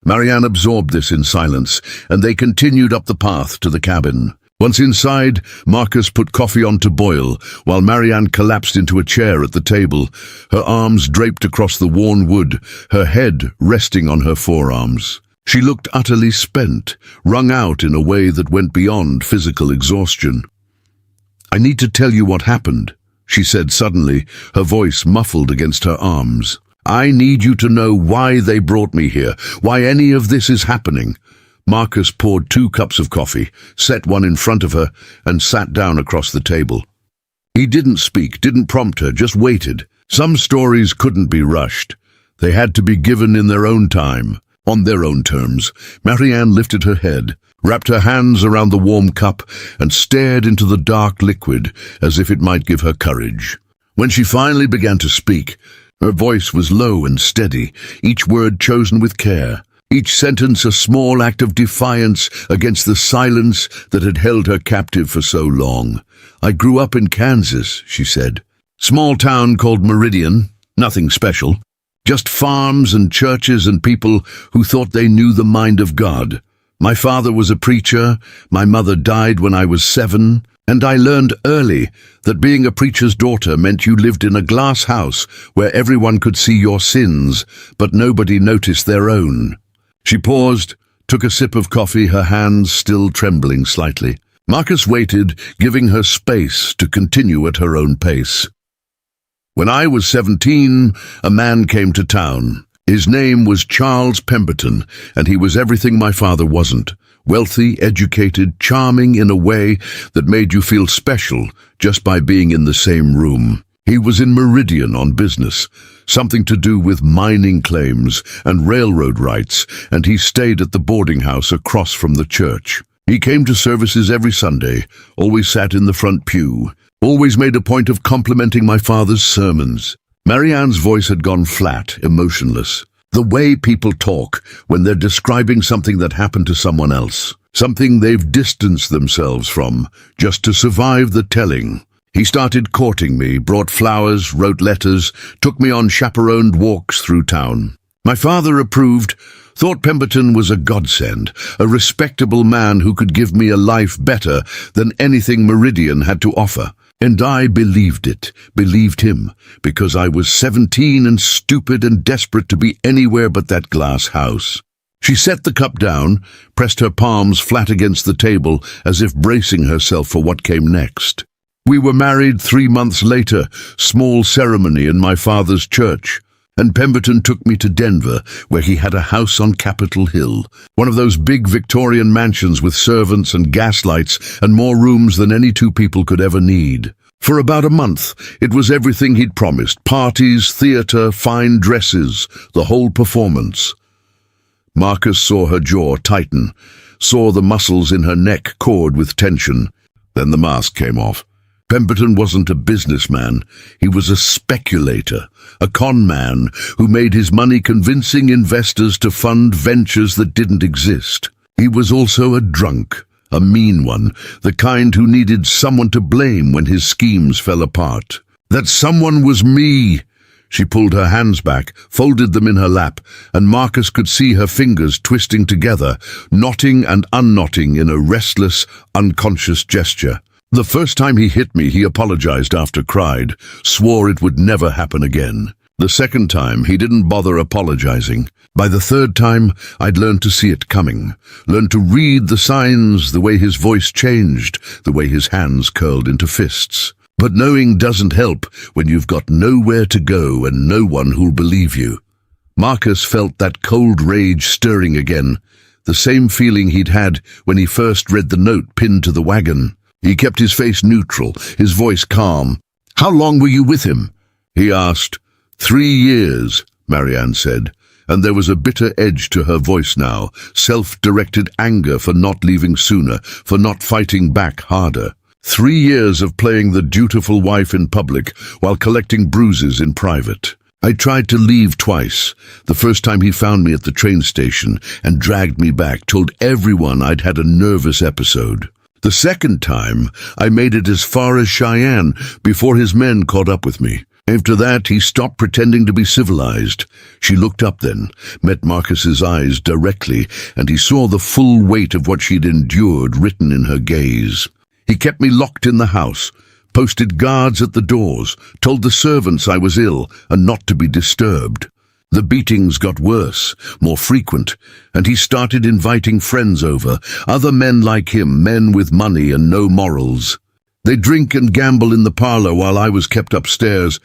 Marianne absorbed this in silence, and they continued up the path to the cabin. Once inside, Marcus put coffee on to boil, while Marianne collapsed into a chair at the table, her arms draped across the worn wood, her head resting on her forearms. She looked utterly spent, wrung out in a way that went beyond physical exhaustion. "I need to tell you what happened," she said suddenly, her voice muffled against her arms. "I need you to know why they brought me here, why any of this is happening." Marcus poured 2 cups of coffee, set one in front of her, and sat down across the table. He didn't speak, didn't prompt her, just waited. Some stories couldn't be rushed. They had to be given in their own time, on their own terms. Marianne lifted her head, wrapped her hands around the warm cup, and stared into the dark liquid as if it might give her courage. When she finally began to speak, her voice was low and steady, each word chosen with care, each sentence a small act of defiance against the silence that had held her captive for so long. "I grew up in Kansas," she said. "Small town called Meridian, nothing special. Just farms and churches and people who thought they knew the mind of God. My father was a preacher, my mother died when I was 7, and I learned early that being a preacher's daughter meant you lived in a glass house where everyone could see your sins, but nobody noticed their own." She paused, took a sip of coffee, her hands still trembling slightly. Marcus waited, giving her space to continue at her own pace. "When I was 17, a man came to town. His name was Charles Pemberton, and he was everything my father wasn't. Wealthy, educated, charming in a way that made you feel special just by being in the same room. He was in Meridian on business, something to do with mining claims and railroad rights, and he stayed at the boarding house across from the church. He came to services every Sunday, always sat in the front pew, always made a point of complimenting my father's sermons." Marianne's voice had gone flat, emotionless. The way people talk when they're describing something that happened to someone else, something they've distanced themselves from, just to survive the telling. "He started courting me, brought flowers, wrote letters, took me on chaperoned walks through town. My father approved, thought Pemberton was a godsend, a respectable man who could give me a life better than anything Meridian had to offer. And I believed it, believed him, because I was 17 and stupid and desperate to be anywhere but that glass house." She set the cup down, pressed her palms flat against the table as if bracing herself for what came next. "We were married 3 months later, small ceremony in my father's church. And Pemberton took me to Denver, where he had a house on Capitol Hill, one of those big Victorian mansions with servants and gas lights and more rooms than any two people could ever need. For about a month, it was everything he'd promised: parties, theater, fine dresses, the whole performance. Marcus saw her jaw tighten, saw the muscles in her neck cord with tension. Then the mask came off. Pemberton wasn't a businessman. He was a speculator, a con man who made his money convincing investors to fund ventures that didn't exist. He was also a drunk, a mean one, the kind who needed someone to blame when his schemes fell apart. That someone was me. She pulled her hands back, folded them in her lap, and Marcus could see her fingers twisting together, knotting and unknotting in a restless, unconscious gesture. The first time he hit me, he apologized after, cried, swore it would never happen again. The second time, he didn't bother apologizing. By the third time, I'd learned to see it coming, learned to read the signs, the way his voice changed, the way his hands curled into fists. But knowing doesn't help when you've got nowhere to go and no one who'll believe you. Marcus felt that cold rage stirring again, the same feeling he'd had when he first read the note pinned to the wagon. He kept his face neutral, his voice calm. "How long were you with him?" he asked. 3 years, Marianne said, and there was a bitter edge to her voice now, self-directed anger for not leaving sooner, for not fighting back harder. 3 years of playing the dutiful wife in public while collecting bruises in private. I tried to leave twice. The first time he found me at the train station and dragged me back, told everyone I'd had a nervous episode. The second time, I made it as far as Cheyenne before his men caught up with me. After that, he stopped pretending to be civilized. She looked up then, met Marcus's eyes directly, and he saw the full weight of what she'd endured written in her gaze. He kept me locked in the house, posted guards at the doors, told the servants I was ill and not to be disturbed. The beatings got worse, more frequent, and he started inviting friends over, other men like him, men with money and no morals. They'd drink and gamble in the parlor while I was kept upstairs,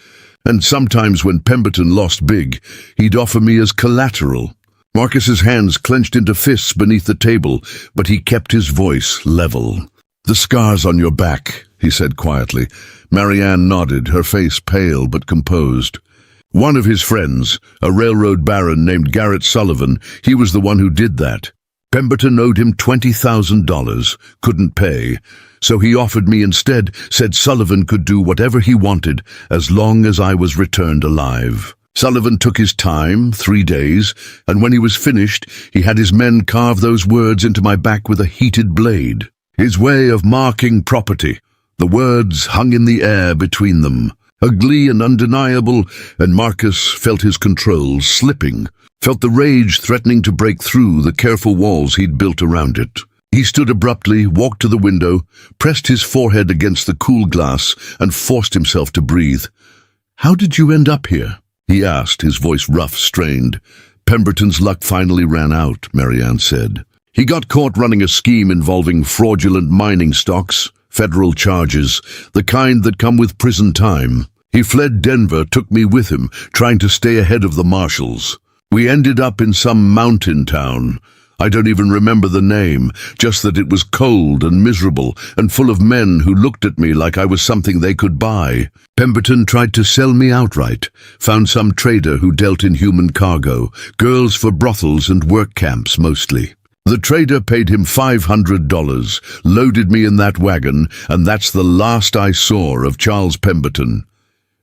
and sometimes when Pemberton lost big, he'd offer me as collateral. Marcus's hands clenched into fists beneath the table, but he kept his voice level. "The scars on your back," he said quietly. Marianne nodded, her face pale but composed. One of his friends, a railroad baron named Garrett Sullivan, he was the one who did that. Pemberton owed him $20,000, couldn't pay, so he offered me instead, said Sullivan could do whatever he wanted as long as I was returned alive. Sullivan took his time, 3 days, and when he was finished, he had his men carve those words into my back with a heated blade. His way of marking property. The words hung in the air between them, ugly and undeniable, and Marcus felt his control slipping, felt the rage threatening to break through the careful walls he'd built around it. He stood abruptly, walked to the window, pressed his forehead against the cool glass, and forced himself to breathe. "How did you end up here?" he asked, his voice rough, strained. "Pemberton's luck finally ran out," Marianne said. "He got caught running a scheme involving fraudulent mining stocks, federal charges, the kind that come with prison time. He fled Denver, took me with him, trying to stay ahead of the marshals. We ended up in some mountain town. I don't even remember the name, just that it was cold and miserable and full of men who looked at me like I was something they could buy. Pemberton tried to sell me outright, found some trader who dealt in human cargo, girls for brothels and work camps mostly. The trader paid him $500, loaded me in that wagon, and that's the last I saw of Charles Pemberton."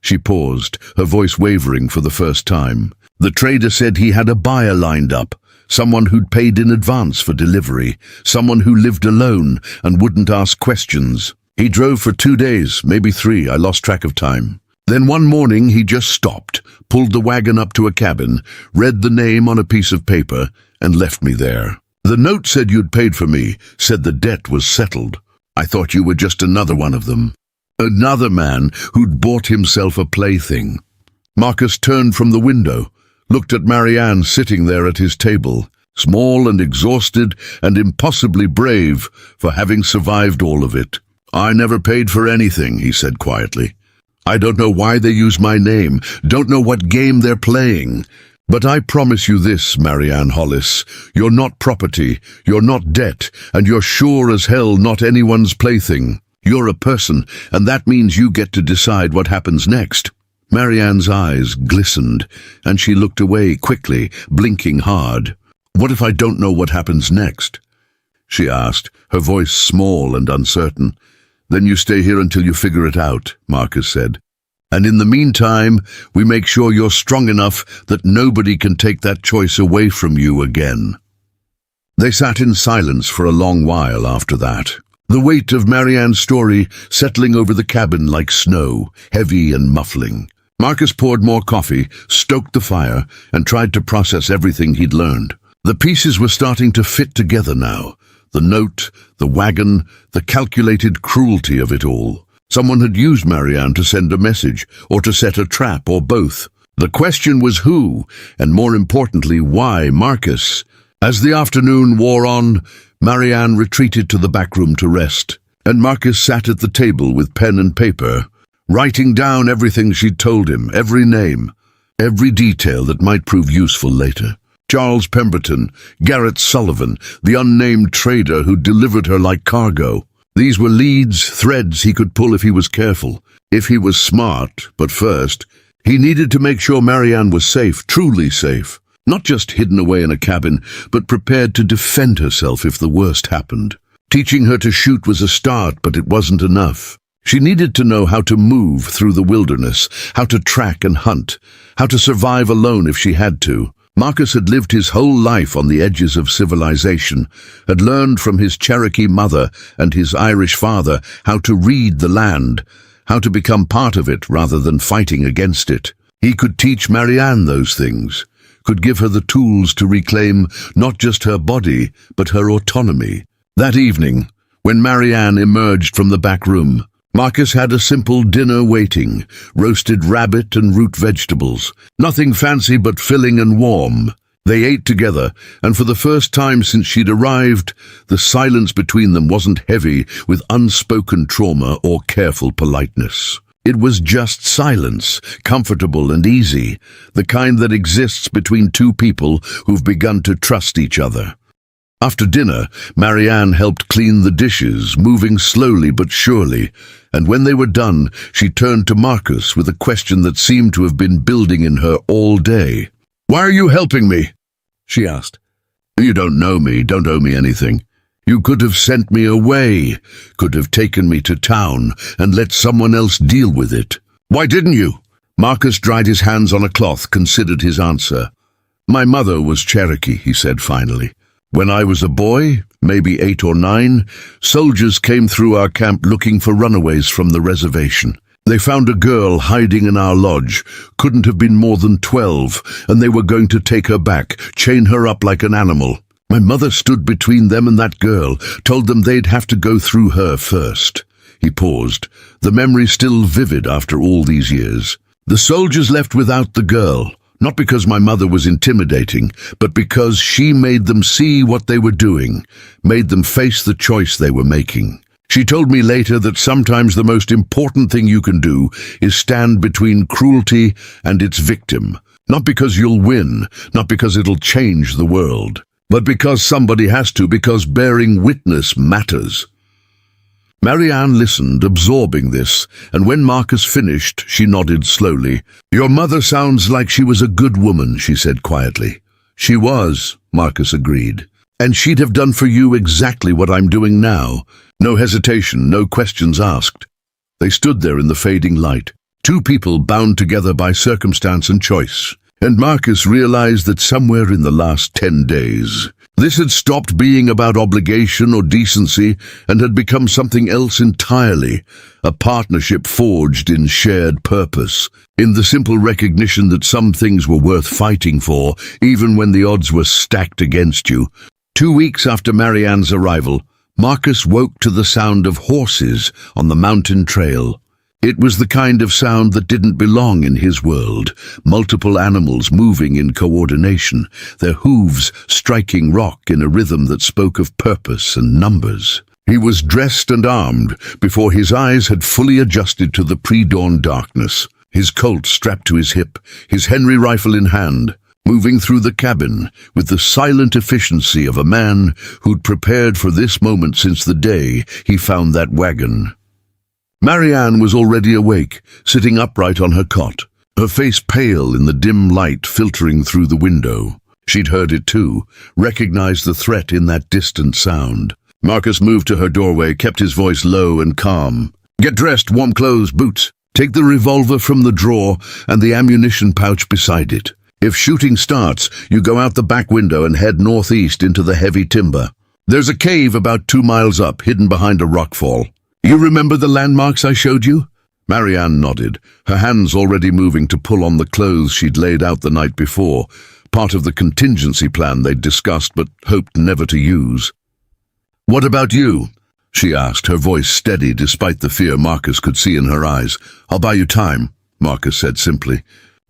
She paused, her voice wavering for the first time. "The trader said he had a buyer lined up, someone who'd paid in advance for delivery, someone who lived alone and wouldn't ask questions. He drove for 2 days, maybe 3, I lost track of time. Then one morning he just stopped, pulled the wagon up to a cabin, read the name on a piece of paper, and left me there. The note said you'd paid for me, said the debt was settled. I thought you were just another one of them. Another man who'd bought himself a plaything." Marcus turned from the window, looked at Marianne sitting there at his table, small and exhausted and impossibly brave for having survived all of it. "I never paid for anything," he said quietly. I don't know why they use my name, don't know what game they're playing. But I promise you this, Marianne Hollis, you're not property, you're not debt, and you're sure as hell not anyone's plaything. You're a person, and that means you get to decide what happens next." Marianne's eyes glistened, and she looked away quickly, blinking hard. "What if I don't know what happens next?" she asked, her voice small and uncertain. "Then you stay here until you figure it out," Marcus said. "And in the meantime, we make sure you're strong enough that nobody can take that choice away from you again." They sat in silence for a long while after that, the weight of Marianne's story settling over the cabin like snow, heavy and muffling. Marcus poured more coffee, stoked the fire, and tried to process everything he'd learned. The pieces were starting to fit together now. The note, the wagon, the calculated cruelty of it all. Someone had used Marianne to send a message, or to set a trap, or both. The question was who, and more importantly, why Marcus? As the afternoon wore on, Marianne retreated to the back room to rest, and Marcus sat at the table with pen and paper, writing down everything she'd told him, every name, every detail that might prove useful later. Charles Pemberton, Garrett Sullivan, the unnamed trader who delivered her like cargo. These were leads, threads he could pull if he was careful, if he was smart. But first, he needed to make sure Marianne was safe, truly safe. Not just hidden away in a cabin, but prepared to defend herself if the worst happened. Teaching her to shoot was a start, but it wasn't enough. She needed to know how to move through the wilderness, how to track and hunt, how to survive alone if she had to. Marcus had lived his whole life on the edges of civilization, had learned from his Cherokee mother and his Irish father how to read the land, how to become part of it rather than fighting against it. He could teach Marianne those things, could give her the tools to reclaim not just her body, but her autonomy. That evening, when Marianne emerged from the back room, Marcus had a simple dinner waiting, roasted rabbit and root vegetables. Nothing fancy but filling and warm. They ate together, and for the first time since she'd arrived, the silence between them wasn't heavy with unspoken trauma or careful politeness. It was just silence, comfortable and easy, the kind that exists between two people who've begun to trust each other. After dinner, Marianne helped clean the dishes, moving slowly but surely, and when they were done, she turned to Marcus with a question that seemed to have been building in her all day. "Why are you helping me?" she asked. "You don't know me, don't owe me anything. You could have sent me away, could have taken me to town and let someone else deal with it. Why didn't you?" Marcus dried his hands on a cloth, considered his answer. "My mother was Cherokee," he said finally. "When I was a boy, maybe 8 or 9, soldiers came through our camp looking for runaways from the reservation. They found a girl hiding in our lodge, couldn't have been more than 12, and they were going to take her back, chain her up like an animal. My mother stood between them and that girl, told them they'd have to go through her first." He paused, the memory still vivid after all these years. "The soldiers left without the girl. Not because my mother was intimidating, but because she made them see what they were doing, made them face the choice they were making. She told me later that sometimes the most important thing you can do is stand between cruelty and its victim. Not because you'll win, not because it'll change the world, but because somebody has to, because bearing witness matters." Marianne listened, absorbing this, and when Marcus finished, she nodded slowly. "Your mother sounds like she was a good woman," she said quietly. "She was," Marcus agreed. "And she'd have done for you exactly what I'm doing now. No hesitation, no questions asked." They stood there in the fading light, two people bound together by circumstance and choice. And Marcus realized that somewhere in the last 10 days, this had stopped being about obligation or decency and had become something else entirely, a partnership forged in shared purpose, in the simple recognition that some things were worth fighting for, even when the odds were stacked against you. 2 weeks after Marianne's arrival, Marcus woke to the sound of horses on the mountain trail. It was the kind of sound that didn't belong in his world, multiple animals moving in coordination, their hooves striking rock in a rhythm that spoke of purpose and numbers. He was dressed and armed before his eyes had fully adjusted to the pre-dawn darkness. His Colt strapped to his hip, his Henry rifle in hand, moving through the cabin with the silent efficiency of a man who'd prepared for this moment since the day he found that wagon. Marianne was already awake, sitting upright on her cot, her face pale in the dim light filtering through the window. She'd heard it too, recognized the threat in that distant sound. Marcus moved to her doorway, kept his voice low and calm. "Get dressed, warm clothes, boots. Take the revolver from the drawer and the ammunition pouch beside it. If shooting starts, you go out the back window and head northeast into the heavy timber. There's a cave about 2 miles up, hidden behind a rockfall. You remember the landmarks I showed you?" Marianne nodded, her hands already moving to pull on the clothes she'd laid out the night before, part of the contingency plan they'd discussed but hoped never to use. "What about you?" she asked, her voice steady despite the fear Marcus could see in her eyes. "I'll buy you time," Marcus said simply.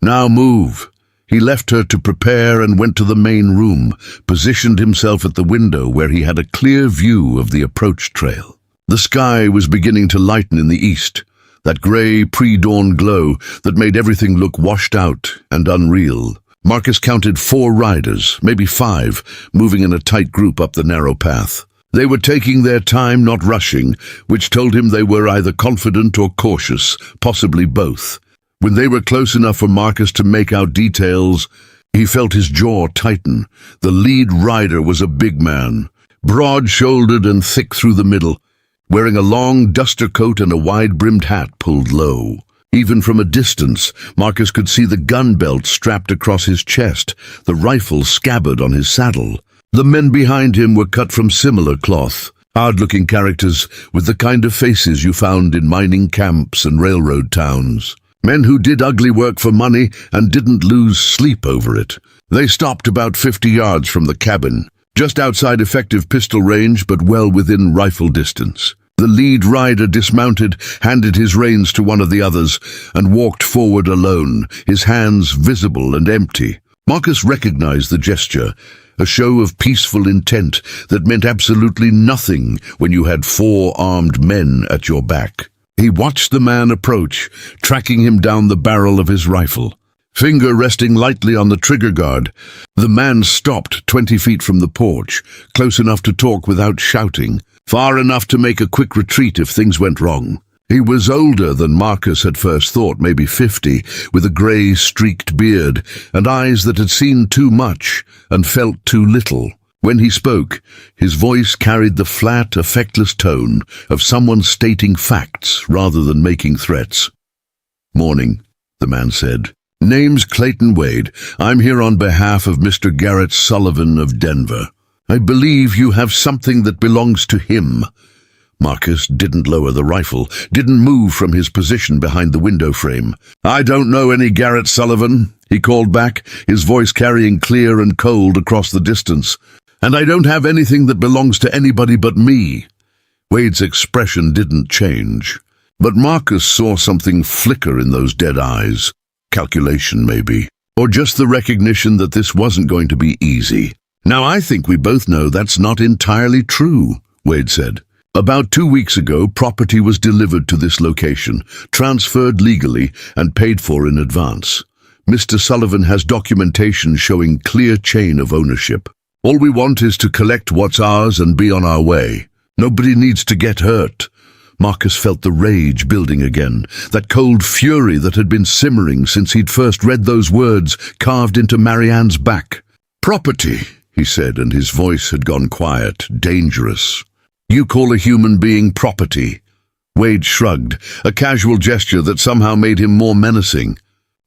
"Now move." He left her to prepare and went to the main room, positioned himself at the window where he had a clear view of the approach trail. The sky was beginning to lighten in the east, that grey pre-dawn glow that made everything look washed out and unreal. Marcus counted 4 riders, maybe 5, moving in a tight group up the narrow path. They were taking their time, not rushing, which told him they were either confident or cautious, possibly both. When they were close enough for Marcus to make out details, he felt his jaw tighten. The lead rider was a big man, broad-shouldered and thick through the middle, wearing a long duster coat and a wide-brimmed hat pulled low. Even from a distance, Marcus could see the gun belt strapped across his chest, the rifle scabbard on his saddle. The men behind him were cut from similar cloth, hard-looking characters with the kind of faces you found in mining camps and railroad towns. Men who did ugly work for money and didn't lose sleep over it. They stopped about 50 yards from the cabin, just outside effective pistol range but well within rifle distance. The lead rider dismounted, handed his reins to one of the others, and walked forward alone, his hands visible and empty. Marcus recognized the gesture, a show of peaceful intent that meant absolutely nothing when you had 4 armed men at your back. He watched the man approach, tracking him down the barrel of his rifle. Finger resting lightly on the trigger guard, the man stopped 20 feet from the porch, close enough to talk without shouting, far enough to make a quick retreat if things went wrong. He was older than Marcus had first thought, maybe 50, with a grey, streaked beard and eyes that had seen too much and felt too little. When he spoke, his voice carried the flat, effectless tone of someone stating facts rather than making threats. "Morning," the man said. "Name's Clayton Wade. I'm here on behalf of Mr. Garrett Sullivan of Denver. I believe you have something that belongs to him." Marcus didn't lower the rifle, didn't move from his position behind the window frame. "I don't know any Garrett Sullivan," he called back, his voice carrying clear and cold across the distance. "And I don't have anything that belongs to anybody but me." Wade's expression didn't change, but Marcus saw something flicker in those dead eyes. Calculation, maybe, or just the recognition that this wasn't going to be easy. "Now, I think we both know that's not entirely true," Wade said. "About 2 weeks ago, property was delivered to this location, transferred legally, and paid for in advance. Mr. Sullivan has documentation showing clear chain of ownership. All we want is to collect what's ours and be on our way. Nobody needs to get hurt." Marcus felt the rage building again, that cold fury that had been simmering since he'd first read those words carved into Marianne's back. "Property," he said, and his voice had gone quiet, dangerous. "You call a human being property?" Wade shrugged, a casual gesture that somehow made him more menacing.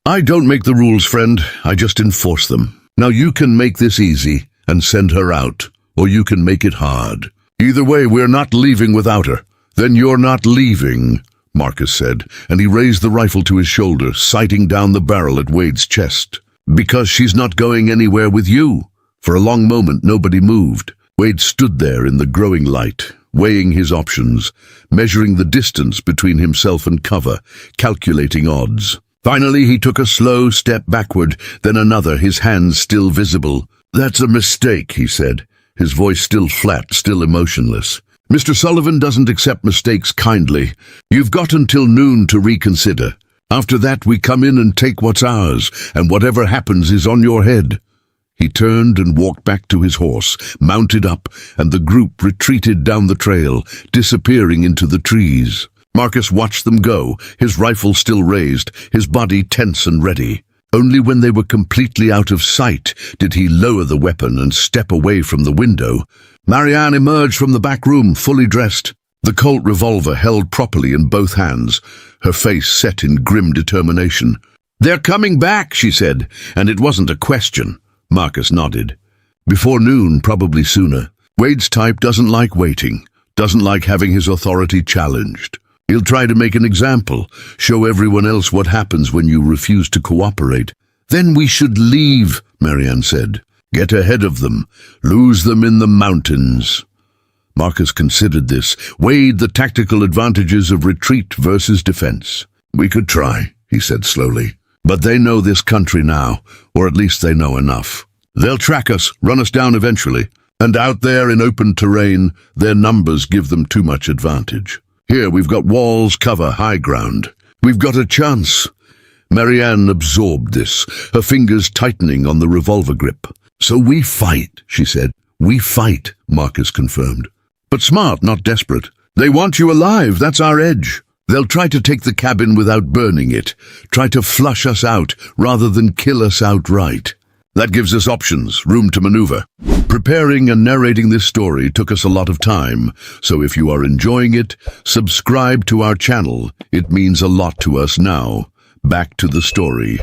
"I don't make the rules, friend. I just enforce them. Now you can make this easy and send her out, or you can make it hard. Either way, we're not leaving without her." "Then you're not leaving," Marcus said, and he raised the rifle to his shoulder, sighting down the barrel at Wade's chest. "Because she's not going anywhere with you." For a long moment, nobody moved. Wade stood there in the growing light, weighing his options, measuring the distance between himself and cover, calculating odds. Finally, he took a slow step backward, then another, his hands still visible. "That's a mistake," he said, his voice still flat, still emotionless. Mr. Sullivan doesn't accept mistakes kindly. You've got until noon to reconsider. After that, we come in and take what's ours, and whatever happens is on your head." He turned and walked back to his horse, mounted up, and the group retreated down the trail, disappearing into the trees. Marcus watched them go, his rifle still raised, his body tense and ready. Only when they were completely out of sight did he lower the weapon and step away from the window. Marianne emerged from the back room, fully dressed, the Colt revolver held properly in both hands, her face set in grim determination. "They're coming back," she said, and it wasn't a question. Marcus nodded. "Before noon, probably sooner. Wade's type doesn't like waiting, doesn't like having his authority challenged. He'll try to make an example, show everyone else what happens when you refuse to cooperate." "Then we should leave," Marianne said. "Get ahead of them, lose them in the mountains." Marcus considered this, weighed the tactical advantages of retreat versus defense. "We could try," he said slowly. "But they know this country now, or at least they know enough. They'll track us, run us down eventually. And out there in open terrain, their numbers give them too much advantage. Here we've got walls, cover, high ground. We've got a chance." Marianne absorbed this, her fingers tightening on the revolver grip. "So we fight," she said. "We fight," Marcus confirmed. "But smart, not desperate. They want you alive, that's our edge. They'll try to take the cabin without burning it, try to flush us out rather than kill us outright. That gives us options, room to maneuver." Preparing and narrating this story took us a lot of time, so if you are enjoying it, subscribe to our channel. It means a lot to us now. Back to the story.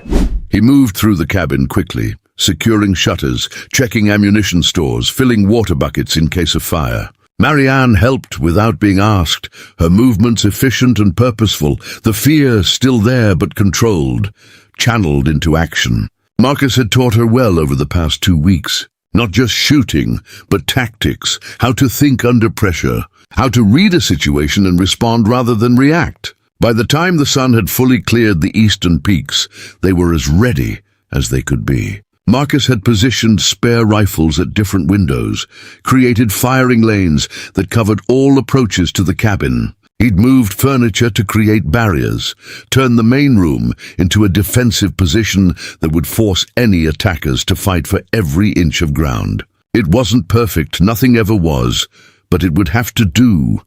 He moved through the cabin quickly, securing shutters, checking ammunition stores, filling water buckets in case of fire. Marianne helped without being asked, her movements efficient and purposeful, the fear still there but controlled, channeled into action. Marcus had taught her well over the past 2 weeks. Not just shooting, but tactics, how to think under pressure, how to read a situation and respond rather than react. By the time the sun had fully cleared the eastern peaks, they were as ready as they could be. Marcus had positioned spare rifles at different windows, created firing lanes that covered all approaches to the cabin. He'd moved furniture to create barriers, turned the main room into a defensive position that would force any attackers to fight for every inch of ground. It wasn't perfect, nothing ever was, but it would have to do.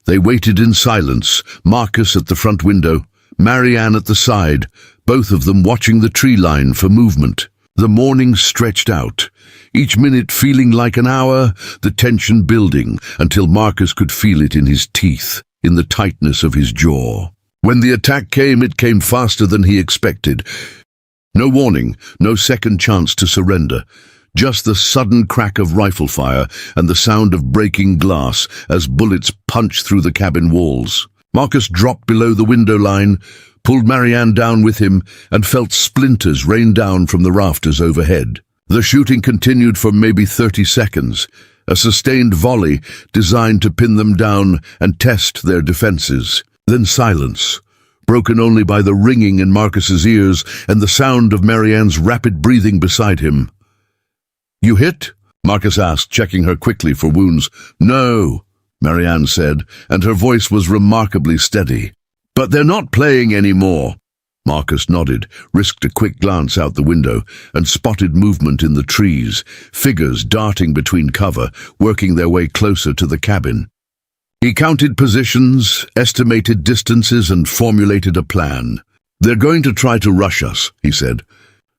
They waited in silence, Marcus at the front window, Marianne at the side, both of them watching the tree line for movement. The morning stretched out, each minute feeling like an hour, the tension building until Marcus could feel it in his teeth, in the tightness of his jaw. When the attack came, it came faster than he expected. No warning, no second chance to surrender. Just the sudden crack of rifle fire and the sound of breaking glass as bullets punched through the cabin walls. Marcus dropped below the window line, pulled Marianne down with him, and felt splinters rain down from the rafters overhead. The shooting continued for maybe 30 seconds, a sustained volley designed to pin them down and test their defenses. Then silence, broken only by the ringing in Marcus's ears and the sound of Marianne's rapid breathing beside him. "You hit?" Marcus asked, checking her quickly for wounds. "No," Marianne said, and her voice was remarkably steady. "But they're not playing anymore." Marcus nodded, risked a quick glance out the window, and spotted movement in the trees, figures darting between cover, working their way closer to the cabin. He counted positions, estimated distances, and formulated a plan. "They're going to try to rush us," he said.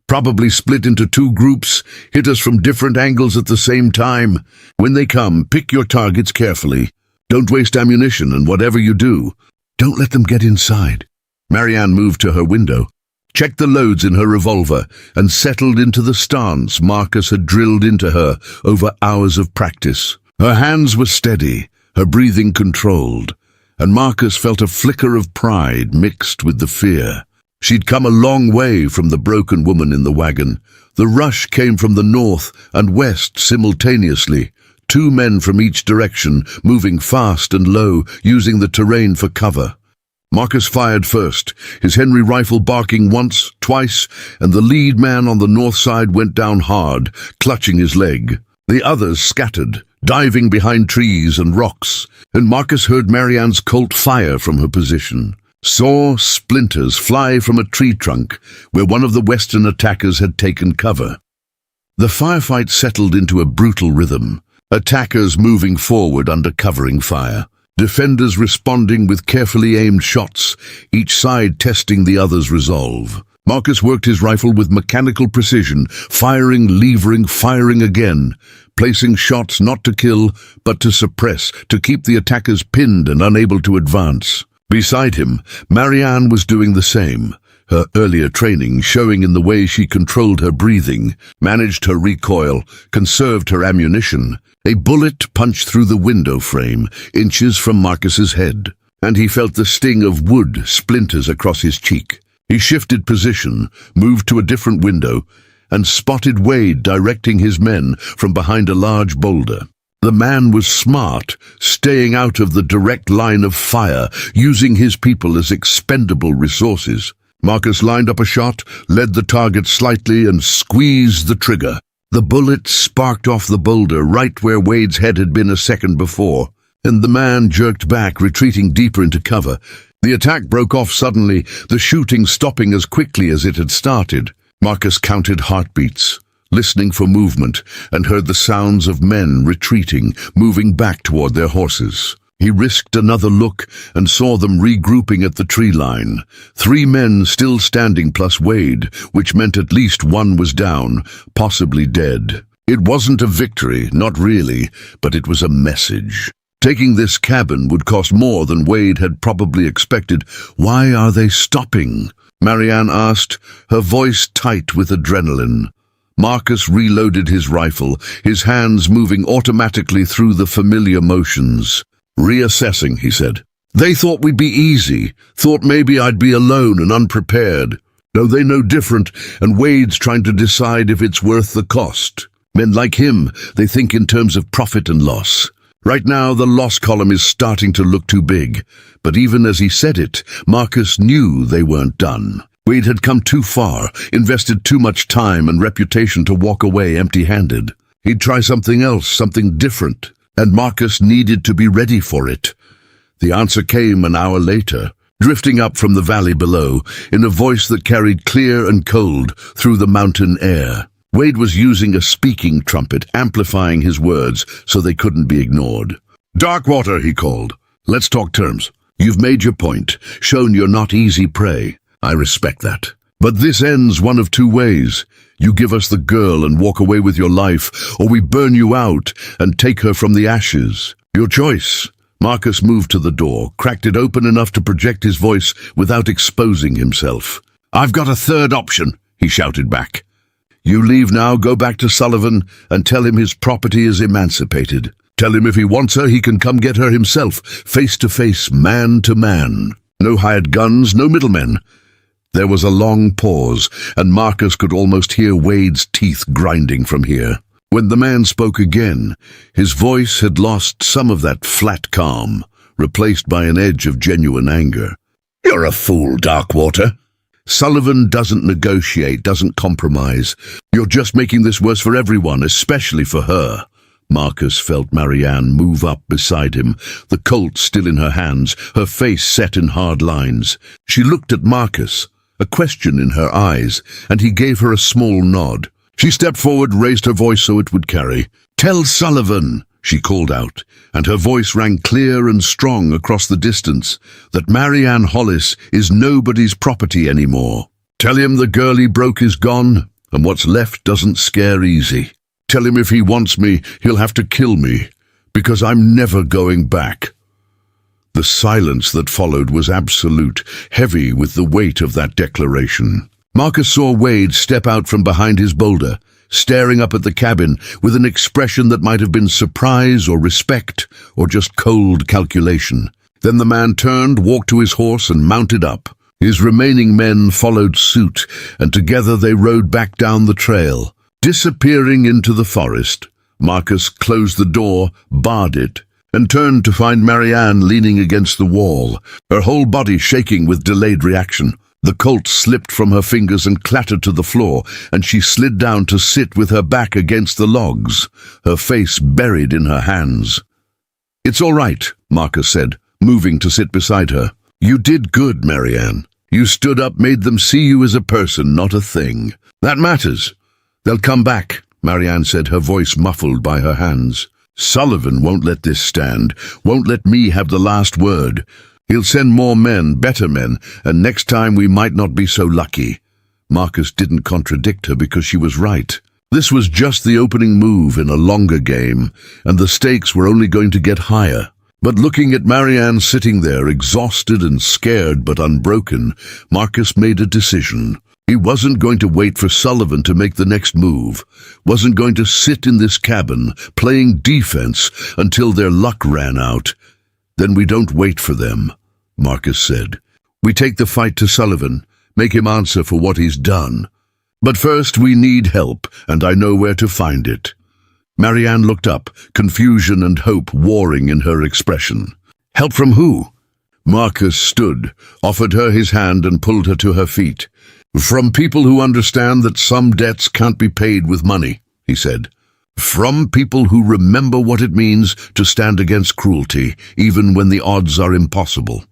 "Probably split into 2 groups, hit us from different angles at the same time. When they come, pick your targets carefully. Don't waste ammunition, and whatever you do, don't let them get inside." Marianne moved to her window, checked the loads in her revolver, and settled into the stance Marcus had drilled into her over hours of practice. Her hands were steady, her breathing controlled, and Marcus felt a flicker of pride mixed with the fear. She'd come a long way from the broken woman in the wagon. The rush came from the north and west simultaneously, 2 men from each direction, moving fast and low, using the terrain for cover. Marcus fired first, his Henry rifle barking once, twice, and the lead man on the north side went down hard, clutching his leg. The others scattered, diving behind trees and rocks, and Marcus heard Marianne's Colt fire from her position. Saw splinters fly from a tree trunk where one of the western attackers had taken cover. The firefight settled into a brutal rhythm, attackers moving forward under covering fire, defenders responding with carefully aimed shots, each side testing the other's resolve. Marcus worked his rifle with mechanical precision, firing, levering, firing again, placing shots not to kill, but to suppress, to keep the attackers pinned and unable to advance. Beside him, Marianne was doing the same, her earlier training showing in the way she controlled her breathing, managed her recoil, conserved her ammunition. A bullet punched through the window frame, inches from Marcus's head, and he felt the sting of wood splinters across his cheek. He shifted position, moved to a different window, and spotted Wade directing his men from behind a large boulder. The man was smart, staying out of the direct line of fire, using his people as expendable resources. Marcus lined up a shot, led the target slightly, and squeezed the trigger. The bullet sparked off the boulder right where Wade's head had been a second before, and the man jerked back, retreating deeper into cover. The attack broke off suddenly, the shooting stopping as quickly as it had started. Marcus counted heartbeats, listening for movement, and heard the sounds of men retreating, moving back toward their horses. He risked another look and saw them regrouping at the tree line. 3 men still standing plus Wade, which meant at least one was down, possibly dead. It wasn't a victory, not really, but it was a message. Taking this cabin would cost more than Wade had probably expected. Why are they stopping? Marianne asked, her voice tight with adrenaline. Marcus reloaded his rifle, his hands moving automatically through the familiar motions. Reassessing, he said. They thought we'd be easy, thought maybe I'd be alone and unprepared. No, they know different, and Wade's trying to decide if it's worth the cost. Men like him, they think in terms of profit and loss. Right now, the loss column is starting to look too big, but even as he said it, Marcus knew they weren't done. Wade had come too far, invested too much time and reputation to walk away empty-handed. He'd try something else, something different, and Marcus needed to be ready for it. The answer came an hour later, drifting up from the valley below, in a voice that carried clear and cold through the mountain air. Wade was using a speaking trumpet, amplifying his words so they couldn't be ignored. "Darkwater," he called. "Let's talk terms. You've made your point, shown you're not easy prey. I respect that. But this ends one of 2 ways. You give us the girl and walk away with your life, or we burn you out and take her from the ashes. Your choice." Marcus moved to the door, cracked it open enough to project his voice without exposing himself. "I've got a third option," he shouted back. "You leave now, go back to Sullivan, and tell him his property is emancipated. Tell him if he wants her, he can come get her himself, face to face, man to man. No hired guns, no middlemen." There was a long pause, and Marcus could almost hear Wade's teeth grinding from here. When the man spoke again, his voice had lost some of that flat calm, replaced by an edge of genuine anger. "You're a fool, Darkwater. Sullivan doesn't negotiate, doesn't compromise. You're just making this worse for everyone, especially for her." Marcus felt Marianne move up beside him, the Colt still in her hands, her face set in hard lines. She looked at Marcus, a question in her eyes, and he gave her a small nod. She stepped forward, raised her voice so it would carry. "Tell Sullivan," she called out, and her voice rang clear and strong across the distance, "that Marianne Hollis is nobody's property anymore. Tell him the girl he broke is gone, and what's left doesn't scare easy. Tell him if he wants me, he'll have to kill me, because I'm never going back." The silence that followed was absolute, heavy with the weight of that declaration. Marcus saw Wade step out from behind his boulder, staring up at the cabin with an expression that might have been surprise or respect or just cold calculation. Then the man turned, walked to his horse, and mounted up. His remaining men followed suit, and together they rode back down the trail. Disappearing into the forest, Marcus closed the door, barred it, and turned to find Marianne leaning against the wall, her whole body shaking with delayed reaction. The Colt slipped from her fingers and clattered to the floor, and she slid down to sit with her back against the logs, her face buried in her hands. "It's all right," Marcus said, moving to sit beside her. "You did good, Marianne. You stood up, made them see you as a person, not a thing. That matters. They'll come back," Marianne said, her voice muffled by her hands. "Sullivan won't let this stand, won't let me have the last word. He'll send more men, better men, and next time we might not be so lucky." Marcus didn't contradict her because she was right. This was just the opening move in a longer game, and the stakes were only going to get higher. But looking at Marianne sitting there, exhausted and scared but unbroken, Marcus made a decision. He wasn't going to wait for Sullivan to make the next move, wasn't going to sit in this cabin, playing defense, until their luck ran out. "Then we don't wait for them," Marcus said. "We take the fight to Sullivan, make him answer for what he's done. But first we need help, and I know where to find it." Marianne looked up, confusion and hope warring in her expression. "Help from who?" Marcus stood, offered her his hand and pulled her to her feet. "From people who understand that some debts can't be paid with money," he said. "From people who remember what it means to stand against cruelty, even when the odds are impossible."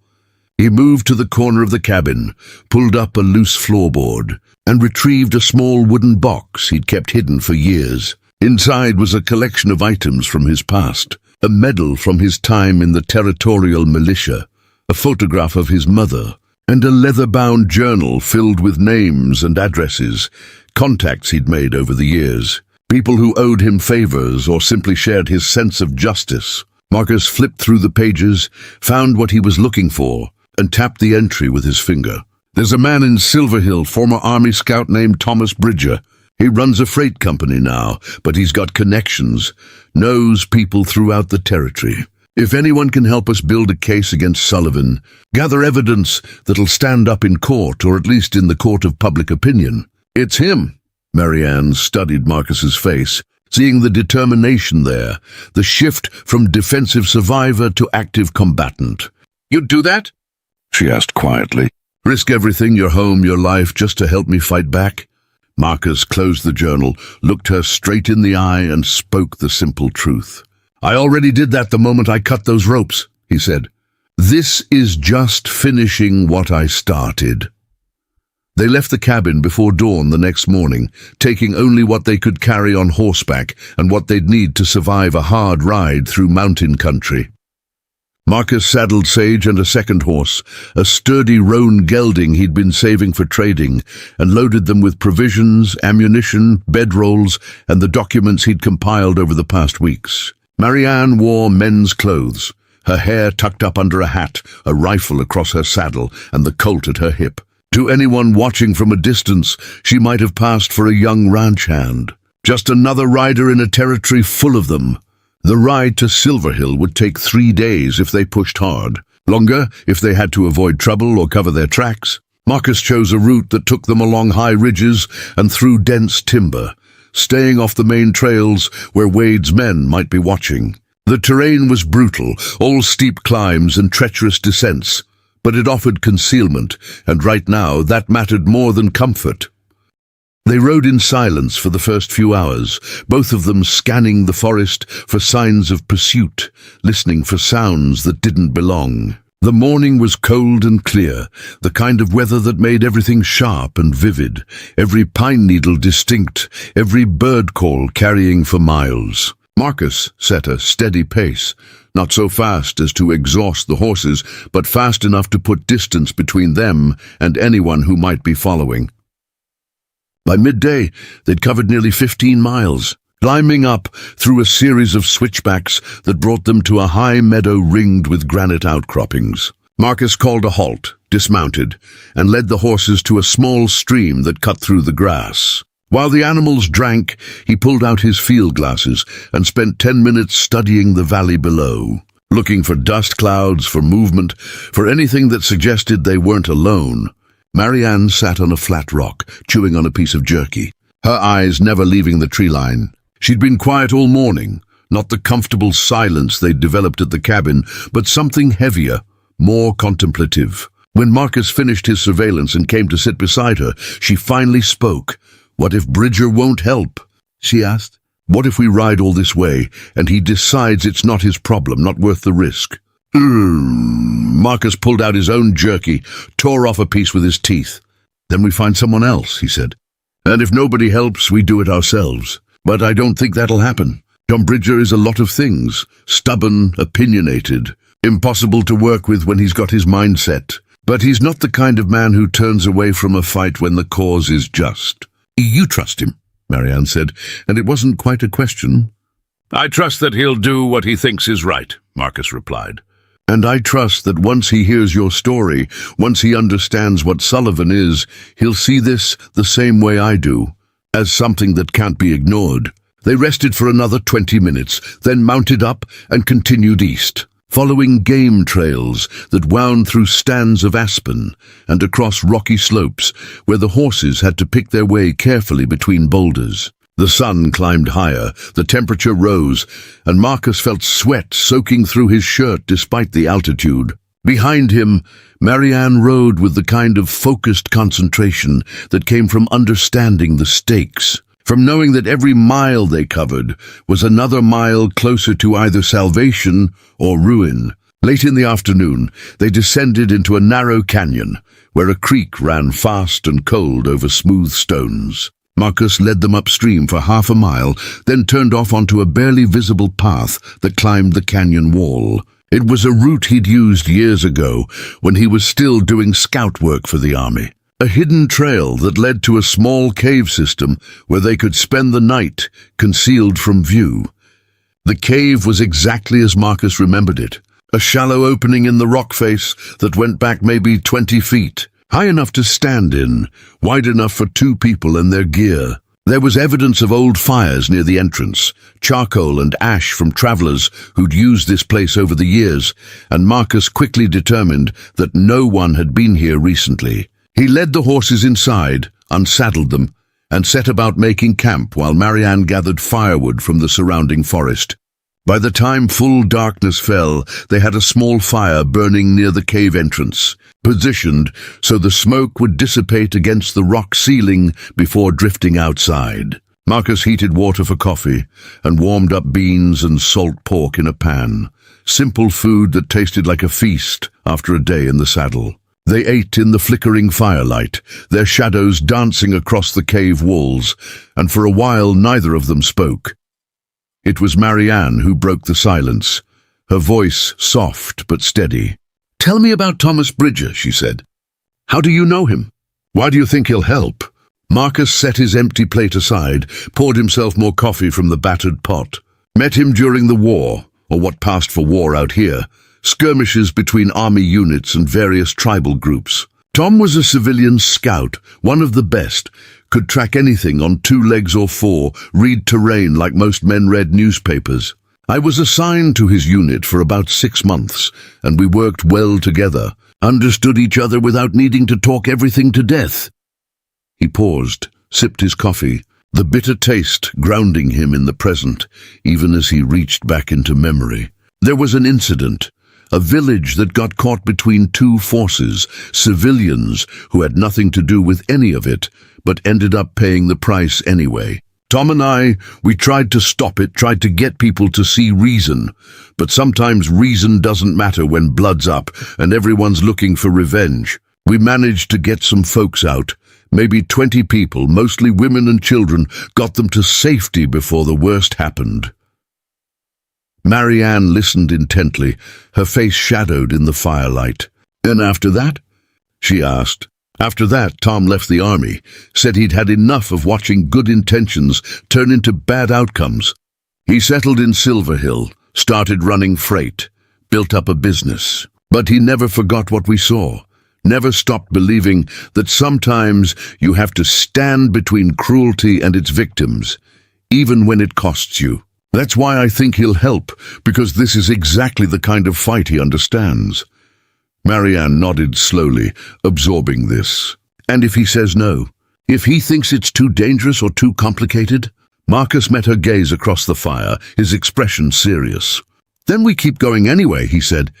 He moved to the corner of the cabin, pulled up a loose floorboard, and retrieved a small wooden box he'd kept hidden for years. Inside was a collection of items from his past, a medal from his time in the territorial militia, a photograph of his mother, and a leather-bound journal filled with names and addresses, contacts he'd made over the years. People who owed him favors or simply shared his sense of justice. Marcus flipped through the pages, found what he was looking for, and tapped the entry with his finger. "There's a man in Silver Hill, former Army scout named Thomas Bridger. He runs a freight company now, but he's got connections, knows people throughout the territory. If anyone can help us build a case against Sullivan, gather evidence that'll stand up in court, or at least in the court of public opinion, it's him." Marianne studied Marcus's face, seeing the determination there, the shift from defensive survivor to active combatant. "You'd do that?" she asked quietly. "Risk everything, your home, your life, just to help me fight back?" Marcus closed the journal, looked her straight in the eye, and spoke the simple truth. "I already did that the moment I cut those ropes," he said. "This is just finishing what I started." They left the cabin before dawn the next morning, taking only what they could carry on horseback and what they'd need to survive a hard ride through mountain country. Marcus saddled Sage and a second horse, a sturdy roan gelding he'd been saving for trading, and loaded them with provisions, ammunition, bedrolls, and the documents he'd compiled over the past weeks. Marianne wore men's clothes, her hair tucked up under a hat, a rifle across her saddle, and the Colt at her hip. To anyone watching from a distance, she might have passed for a young ranch hand. Just another rider in a territory full of them. The ride to Silver Hill would take 3 days if they pushed hard. Longer if they had to avoid trouble or cover their tracks. Marcus chose a route that took them along high ridges and through dense timber, staying off the main trails where Wade's men might be watching. The terrain was brutal, all steep climbs and treacherous descents, but it offered concealment, and right now that mattered more than comfort. They rode in silence for the first few hours, both of them scanning the forest for signs of pursuit, listening for sounds that didn't belong. The morning was cold and clear, the kind of weather that made everything sharp and vivid, every pine needle distinct, every bird call carrying for miles. Marcus set a steady pace, not so fast as to exhaust the horses, but fast enough to put distance between them and anyone who might be following. By midday, they'd covered nearly 15 miles, climbing up through a series of switchbacks that brought them to a high meadow ringed with granite outcroppings. Marcus called a halt, dismounted, and led the horses to a small stream that cut through the grass. While the animals drank, he pulled out his field glasses and spent 10 minutes studying the valley below, looking for dust clouds, for movement, for anything that suggested they weren't alone. Marianne sat on a flat rock, chewing on a piece of jerky, her eyes never leaving the tree line. She'd been quiet all morning, not the comfortable silence they'd developed at the cabin, but something heavier, more contemplative. When Marcus finished his surveillance and came to sit beside her, she finally spoke. "What if Bridger won't help?" she asked. "What if we ride all this way, and he decides it's not his problem, not worth the risk?" Marcus pulled out his own jerky, tore off a piece with his teeth. "Then we find someone else," he said. "And if nobody helps, we do it ourselves. But I don't think that'll happen. Tom Bridger is a lot of things. Stubborn, opinionated, impossible to work with when he's got his mind set. But he's not the kind of man who turns away from a fight when the cause is just." "You trust him," Marianne said, and it wasn't quite a question. "I trust that he'll do what he thinks is right," Marcus replied. "And I trust that once he hears your story, once he understands what Sullivan is, he'll see this the same way I do, as something that can't be ignored." They rested for another 20 minutes, then mounted up and continued east, following game trails that wound through stands of aspen and across rocky slopes where the horses had to pick their way carefully between boulders. The sun climbed higher, the temperature rose, and Marcus felt sweat soaking through his shirt despite the altitude. Behind him, Marianne rode with the kind of focused concentration that came from understanding the stakes, from knowing that every mile they covered was another mile closer to either salvation or ruin. Late in the afternoon, they descended into a narrow canyon where a creek ran fast and cold over smooth stones. Marcus led them upstream for half a mile, then turned off onto a barely visible path that climbed the canyon wall. It was a route he'd used years ago when he was still doing scout work for the army. A hidden trail that led to a small cave system where they could spend the night, concealed from view. The cave was exactly as Marcus remembered it, a shallow opening in the rock face that went back maybe 20 feet, high enough to stand in, wide enough for 2 people and their gear. There was evidence of old fires near the entrance, charcoal and ash from travelers who'd used this place over the years, and Marcus quickly determined that no one had been here recently. He led the horses inside, unsaddled them, and set about making camp while Marianne gathered firewood from the surrounding forest. By the time full darkness fell, they had a small fire burning near the cave entrance, positioned so the smoke would dissipate against the rock ceiling before drifting outside. Marcus heated water for coffee and warmed up beans and salt pork in a pan, simple food that tasted like a feast after a day in the saddle. They ate in the flickering firelight, their shadows dancing across the cave walls, and for a while neither of them spoke. It was Marianne who broke the silence, her voice soft but steady. "Tell me about Thomas Bridger," she said. "How do you know him? Why do you think he'll help?" Marcus set his empty plate aside, poured himself more coffee from the battered pot. "Met him during the war, or what passed for war out here. Skirmishes between army units and various tribal groups. Tom was a civilian scout, one of the best, could track anything on 2 legs or 4, read terrain like most men read newspapers. I was assigned to his unit for about 6 months, and we worked well together, understood each other without needing to talk everything to death." He paused, sipped his coffee, the bitter taste grounding him in the present, even as he reached back into memory. There was an incident. A village that got caught between 2 forces, civilians who had nothing to do with any of it, but ended up paying the price anyway. Tom and we tried to stop it, tried to get people to see reason. But sometimes reason doesn't matter when blood's up and everyone's looking for revenge. We managed to get some folks out. Maybe 20 people, mostly women and children, got them to safety before the worst happened. Marianne listened intently, her face shadowed in the firelight. "And after that?" she asked. "After that, Tom left the army, said he'd had enough of watching good intentions turn into bad outcomes. He settled in Silver Hill, started running freight, built up a business. But he never forgot what we saw, never stopped believing that sometimes you have to stand between cruelty and its victims, even when it costs you. That's why I think he'll help, because this is exactly the kind of fight he understands." Marianne nodded slowly, absorbing this. "And if he says no? If he thinks it's too dangerous or too complicated?" Marcus met her gaze across the fire, his expression serious. "Then we keep going anyway," he said.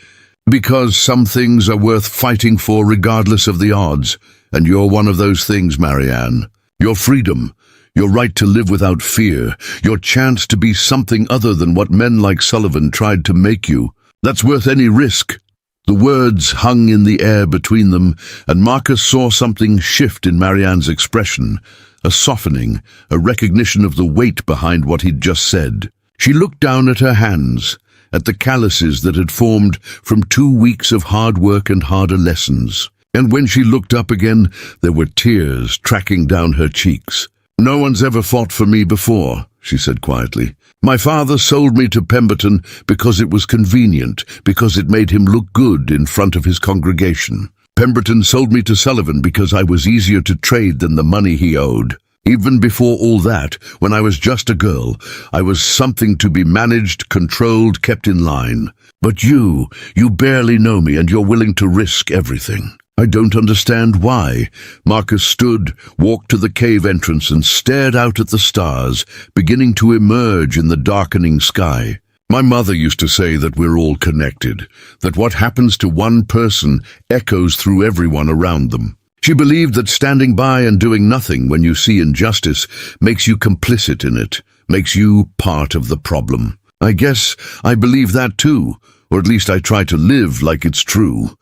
Because some things are worth fighting for regardless of the odds, and you're one of those things, Marianne. Your freedom, your right to live without fear, your chance to be something other than what men like Sullivan tried to make you. That's worth any risk. The words hung in the air between them, and Marcus saw something shift in Marianne's expression, a softening, a recognition of the weight behind what he'd just said. She looked down at her hands, at the calluses that had formed from 2 weeks of hard work and harder lessons. And when she looked up again, there were tears tracking down her cheeks. "No one's ever fought for me before," she said quietly. "My father sold me to Pemberton because it was convenient, because it made him look good in front of his congregation. Pemberton sold me to Sullivan because I was easier to trade than the money he owed. Even before all that, when I was just a girl, I was something to be managed, controlled, kept in line. But you barely know me, and you're willing to risk everything. I don't understand why." Marcus stood, walked to the cave entrance, and stared out at the stars, beginning to emerge in the darkening sky. "My mother used to say that we're all connected, that what happens to one person echoes through everyone around them. She believed that standing by and doing nothing when you see injustice makes you complicit in it, makes you part of the problem. I guess I believe that too, or at least I try to live like it's true."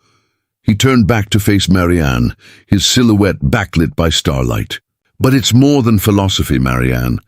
He turned back to face Marianne, his silhouette backlit by starlight. "But it's more than philosophy, Marianne.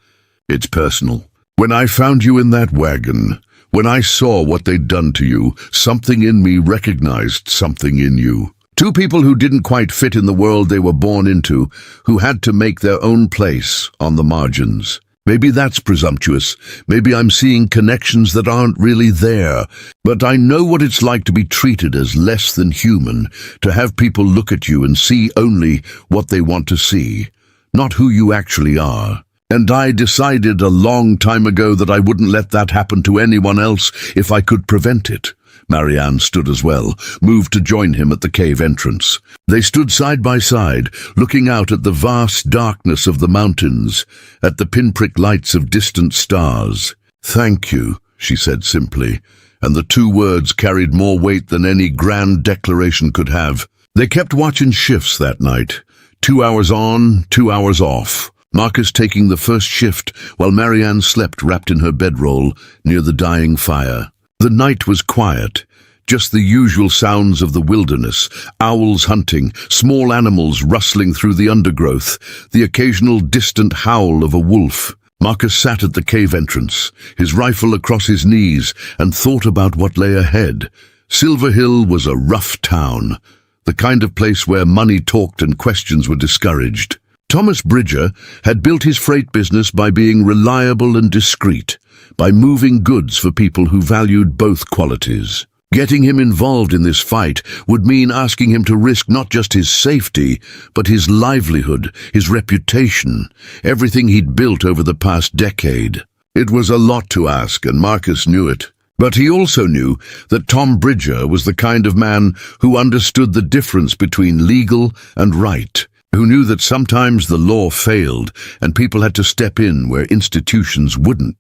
It's personal. When I found you in that wagon, when I saw what they'd done to you, something in me recognized something in you. 2 people who didn't quite fit in the world they were born into, who had to make their own place on the margins. Maybe that's presumptuous. Maybe I'm seeing connections that aren't really there. But I know what it's like to be treated as less than human, to have people look at you and see only what they want to see, not who you actually are. And I decided a long time ago that I wouldn't let that happen to anyone else if I could prevent it." Marianne stood as well, moved to join him at the cave entrance. They stood side by side, looking out at the vast darkness of the mountains, at the pinprick lights of distant stars. "Thank you," she said simply, and the 2 words carried more weight than any grand declaration could have. They kept watching shifts that night, 2 hours on, 2 hours off. Marcus taking the first shift, while Marianne slept wrapped in her bedroll near the dying fire. The night was quiet, just the usual sounds of the wilderness, owls hunting, small animals rustling through the undergrowth, the occasional distant howl of a wolf. Marcus sat at the cave entrance, his rifle across his knees, and thought about what lay ahead. Silver Hill was a rough town, the kind of place where money talked and questions were discouraged. Thomas Bridger had built his freight business by being reliable and discreet, by moving goods for people who valued both qualities. Getting him involved in this fight would mean asking him to risk not just his safety, but his livelihood, his reputation, everything he'd built over the past decade. It was a lot to ask, and Marcus knew it. But he also knew that Tom Bridger was the kind of man who understood the difference between legal and right, who knew that sometimes the law failed and people had to step in where institutions wouldn't.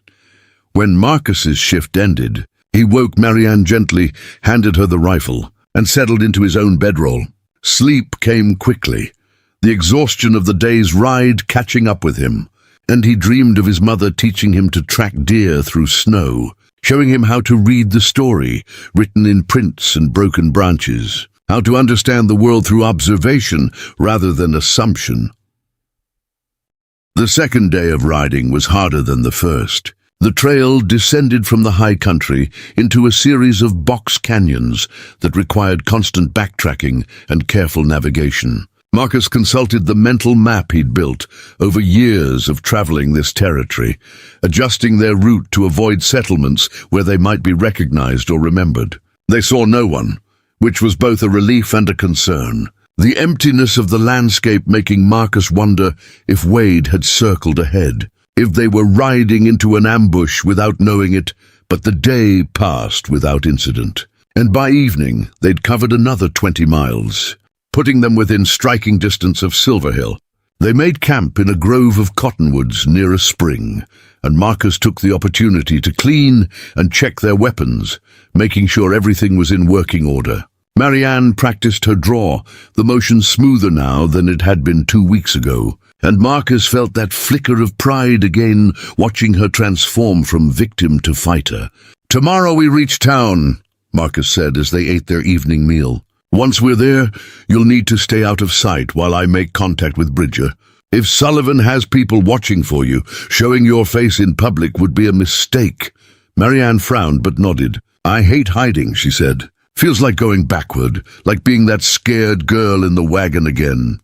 When Marcus's shift ended, he woke Marianne gently, handed her the rifle, and settled into his own bedroll. Sleep came quickly, the exhaustion of the day's ride catching up with him, and he dreamed of his mother teaching him to track deer through snow, showing him how to read the story, written in prints and broken branches, how to understand the world through observation rather than assumption. The second day of riding was harder than the first. The trail descended from the high country into a series of box canyons that required constant backtracking and careful navigation. Marcus consulted the mental map he'd built over years of traveling this territory, adjusting their route to avoid settlements where they might be recognized or remembered. They saw no one, which was both a relief and a concern. The emptiness of the landscape making Marcus wonder if Wade had circled ahead, if they were riding into an ambush without knowing it, but the day passed without incident. And by evening, they'd covered another 20 miles, putting them within striking distance of Silver Hill. They made camp in a grove of cottonwoods near a spring, and Marcus took the opportunity to clean and check their weapons, making sure everything was in working order. Marianne practiced her draw, the motion smoother now than it had been 2 weeks ago, and Marcus felt that flicker of pride again, watching her transform from victim to fighter. "Tomorrow we reach town," Marcus said as they ate their evening meal. "Once we're there, you'll need to stay out of sight while I make contact with Bridger. If Sullivan has people watching for you, showing your face in public would be a mistake." Marianne frowned but nodded. "I hate hiding," she said. "Feels like going backward, like being that scared girl in the wagon again."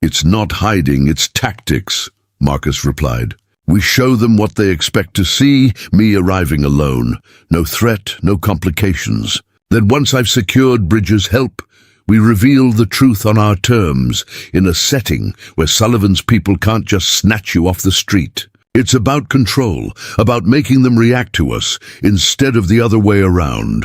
"It's not hiding, it's tactics," Marcus replied. "We show them what they expect to see, me arriving alone. No threat, no complications. Then once I've secured Bridger's help, we reveal the truth on our terms, in a setting where Sullivan's people can't just snatch you off the street. It's about control, about making them react to us, instead of the other way around."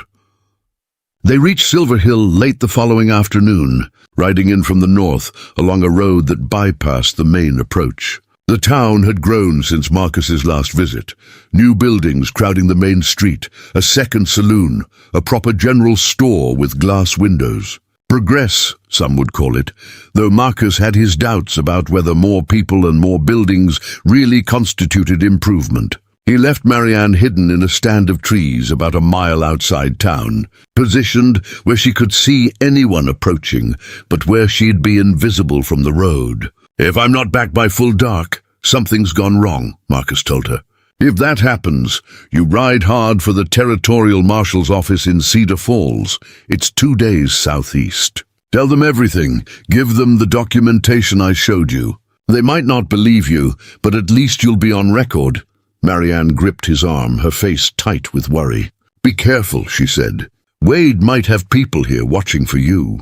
They reached Silver Hill late the following afternoon, riding in from the north along a road that bypassed the main approach. The town had grown since Marcus's last visit. New buildings crowding the main street, a second saloon, a proper general store with glass windows. Progress, some would call it, though Marcus had his doubts about whether more people and more buildings really constituted improvement. He left Marianne hidden in a stand of trees about a mile outside town, positioned where she could see anyone approaching, but where she'd be invisible from the road. "If I'm not back by full dark, something's gone wrong," Marcus told her. "If that happens, you ride hard for the Territorial Marshal's office in Cedar Falls. It's 2 days southeast. Tell them everything. Give them the documentation I showed you. They might not believe you, but at least you'll be on record." Marianne gripped his arm, her face tight with worry. "Be careful," she said. "Wade might have people here watching for you."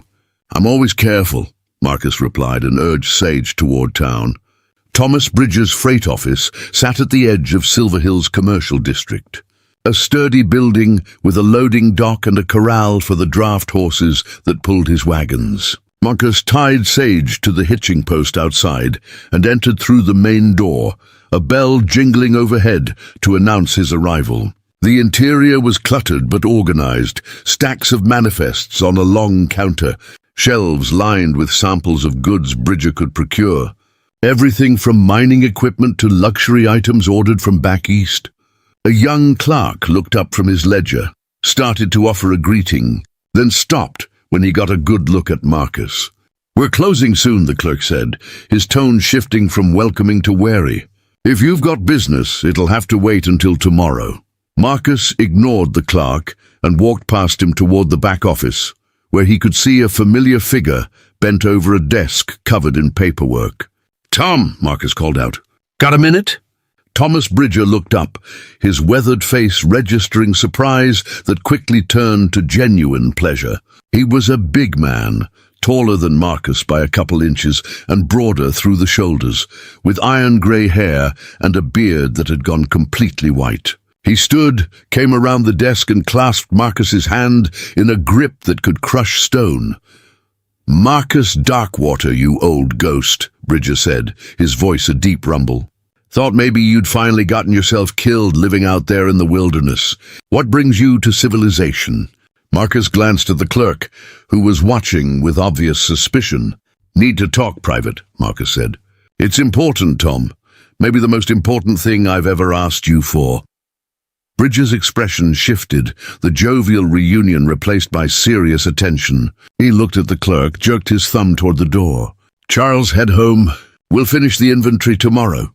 "I'm always careful," Marcus replied and urged Sage toward town. Thomas Bridger's freight office sat at the edge of Silver Hill's commercial district. A sturdy building with a loading dock and a corral for the draft horses that pulled his wagons. Marcus tied Sage to the hitching post outside and entered through the main door, a bell jingling overhead to announce his arrival. The interior was cluttered but organized, stacks of manifests on a long counter, shelves lined with samples of goods Bridger could procure. Everything from mining equipment to luxury items ordered from back east. A young clerk looked up from his ledger, started to offer a greeting, then stopped when he got a good look at Marcus. "We're closing soon," the clerk said, his tone shifting from welcoming to wary. "If you've got business, it'll have to wait until tomorrow." Marcus ignored the clerk and walked past him toward the back office, where he could see a familiar figure bent over a desk covered in paperwork. "Tom," Marcus called out. "Got a minute?" Thomas Bridger looked up, his weathered face registering surprise that quickly turned to genuine pleasure. He was a big man, taller than Marcus by a couple inches and broader through the shoulders, with iron-grey hair and a beard that had gone completely white. He stood, came around the desk and clasped Marcus's hand in a grip that could crush stone. "Marcus Darkwater, you old ghost," Bridger said, his voice a deep rumble. "Thought maybe you'd finally gotten yourself killed living out there in the wilderness. What brings you to civilization?" Marcus glanced at the clerk, who was watching with obvious suspicion. "Need to talk, Private," Marcus said. "It's important, Tom. Maybe the most important thing I've ever asked you for." Bridger's expression shifted, the jovial reunion replaced by serious attention. He looked at the clerk, jerked his thumb toward the door. "Charles, head home. We'll finish the inventory tomorrow."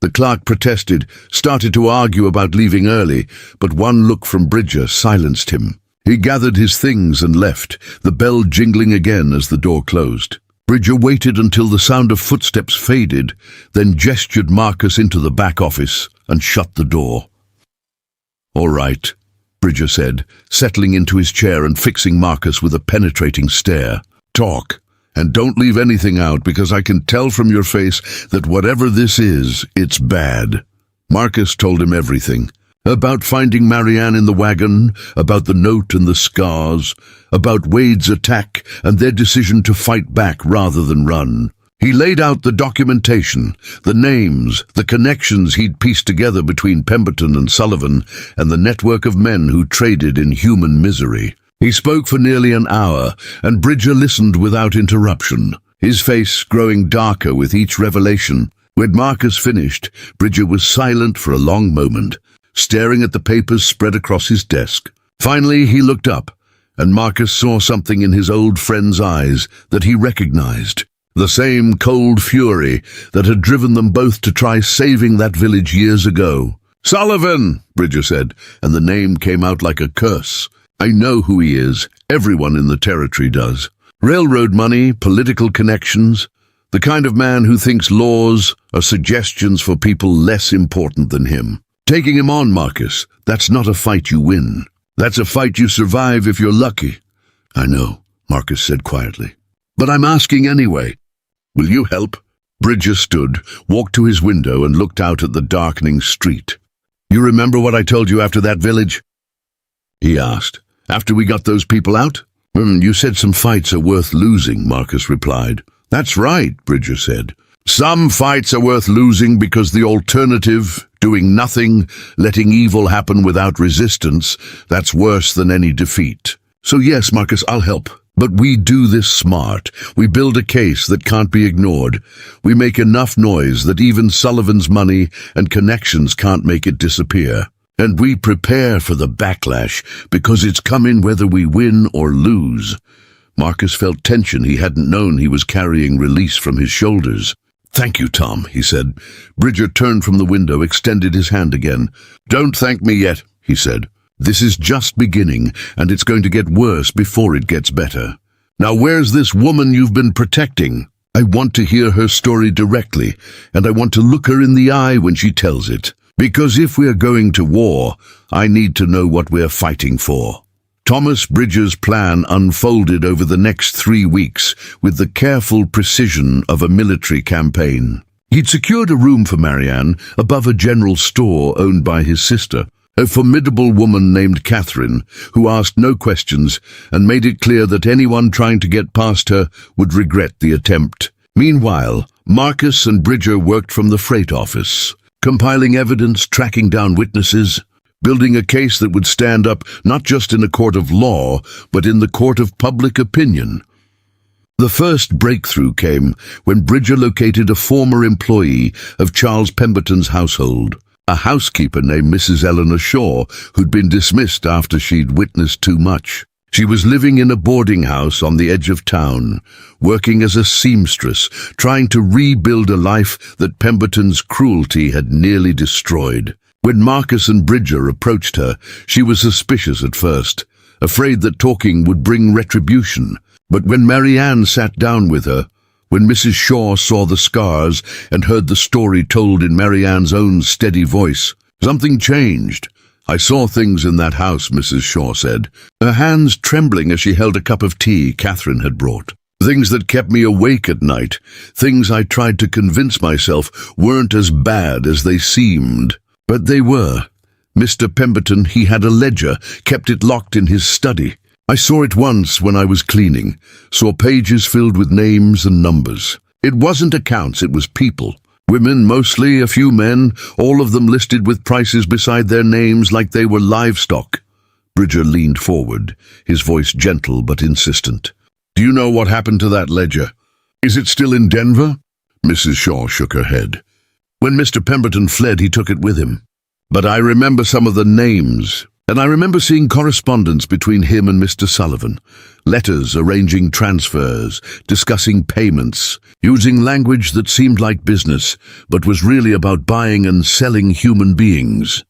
The clerk protested, started to argue about leaving early, but one look from Bridger silenced him. He gathered his things and left, the bell jingling again as the door closed. Bridger waited until the sound of footsteps faded, then gestured Marcus into the back office and shut the door. "All right," Bridger said, settling into his chair and fixing Marcus with a penetrating stare. "Talk. And don't leave anything out, because I can tell from your face that whatever this is, it's bad." Marcus told him everything. About finding Marianne in the wagon, about the note and the scars, about Wade's attack and their decision to fight back rather than run. He laid out the documentation, the names, the connections he'd pieced together between Pemberton and Sullivan, and the network of men who traded in human misery. He spoke for nearly an hour, and Bridger listened without interruption, his face growing darker with each revelation. When Marcus finished, Bridger was silent for a long moment, staring at the papers spread across his desk. Finally, he looked up, and Marcus saw something in his old friend's eyes that he recognized. The same cold fury that had driven them both to try saving that village years ago. "Sullivan," Bridger said, and the name came out like a curse. "I know who he is. Everyone in the territory does. Railroad money, political connections, the kind of man who thinks laws are suggestions for people less important than him. Taking him on, Marcus, that's not a fight you win. That's a fight you survive if you're lucky." "I know," Marcus said quietly. "But I'm asking anyway. Will you help?" Bridger stood, walked to his window and looked out at the darkening street. "You remember what I told you after that village?" he asked. "After we got those people out?" "You said some fights are worth losing," Marcus replied. "That's right," Bridger said. "Some fights are worth losing because the alternative, doing nothing, letting evil happen without resistance, that's worse than any defeat. So yes, Marcus, I'll help. But we do this smart. We build a case that can't be ignored. We make enough noise that even Sullivan's money and connections can't make it disappear. And we prepare for the backlash, because it's coming whether we win or lose." Marcus felt tension he hadn't known he was carrying release from his shoulders. "Thank you, Tom," he said. Bridger turned from the window, extended his hand again. "Don't thank me yet," he said. "This is just beginning, and it's going to get worse before it gets better. Now where's this woman you've been protecting? I want to hear her story directly, and I want to look her in the eye when she tells it. Because if we're going to war, I need to know what we're fighting for." Thomas Bridger's plan unfolded over the next 3 weeks with the careful precision of a military campaign. He'd secured a room for Marianne above a general store owned by his sister, a formidable woman named Catherine, who asked no questions and made it clear that anyone trying to get past her would regret the attempt. Meanwhile, Marcus and Bridger worked from the freight office, compiling evidence, tracking down witnesses, building a case that would stand up not just in a court of law, but in the court of public opinion. The first breakthrough came when Bridger located a former employee of Charles Pemberton's household, a housekeeper named Mrs. Eleanor Shaw, who'd been dismissed after she'd witnessed too much. She was living in a boarding house on the edge of town, working as a seamstress, trying to rebuild a life that Pemberton's cruelty had nearly destroyed. When Marcus and Bridger approached her, she was suspicious at first, afraid that talking would bring retribution. But when Marianne sat down with her, when Mrs. Shaw saw the scars and heard the story told in Marianne's own steady voice, something changed. "I saw things in that house," Mrs. Shaw said, her hands trembling as she held a cup of tea Catherine had brought. "Things that kept me awake at night, things I tried to convince myself weren't as bad as they seemed. But they were. Mr. Pemberton, he had a ledger, kept it locked in his study. I saw it once when I was cleaning, saw pages filled with names and numbers. It wasn't accounts, it was people. Women mostly, a few men, all of them listed with prices beside their names like they were livestock." Bridger leaned forward, his voice gentle but insistent. "Do you know what happened to that ledger? Is it still in Denver?" Mrs. Shaw shook her head. "When Mr. Pemberton fled, he took it with him. But I remember some of the names, and I remember seeing correspondence between him and Mr. Sullivan, letters arranging transfers, discussing payments, using language that seemed like business, but was really about buying and selling human beings."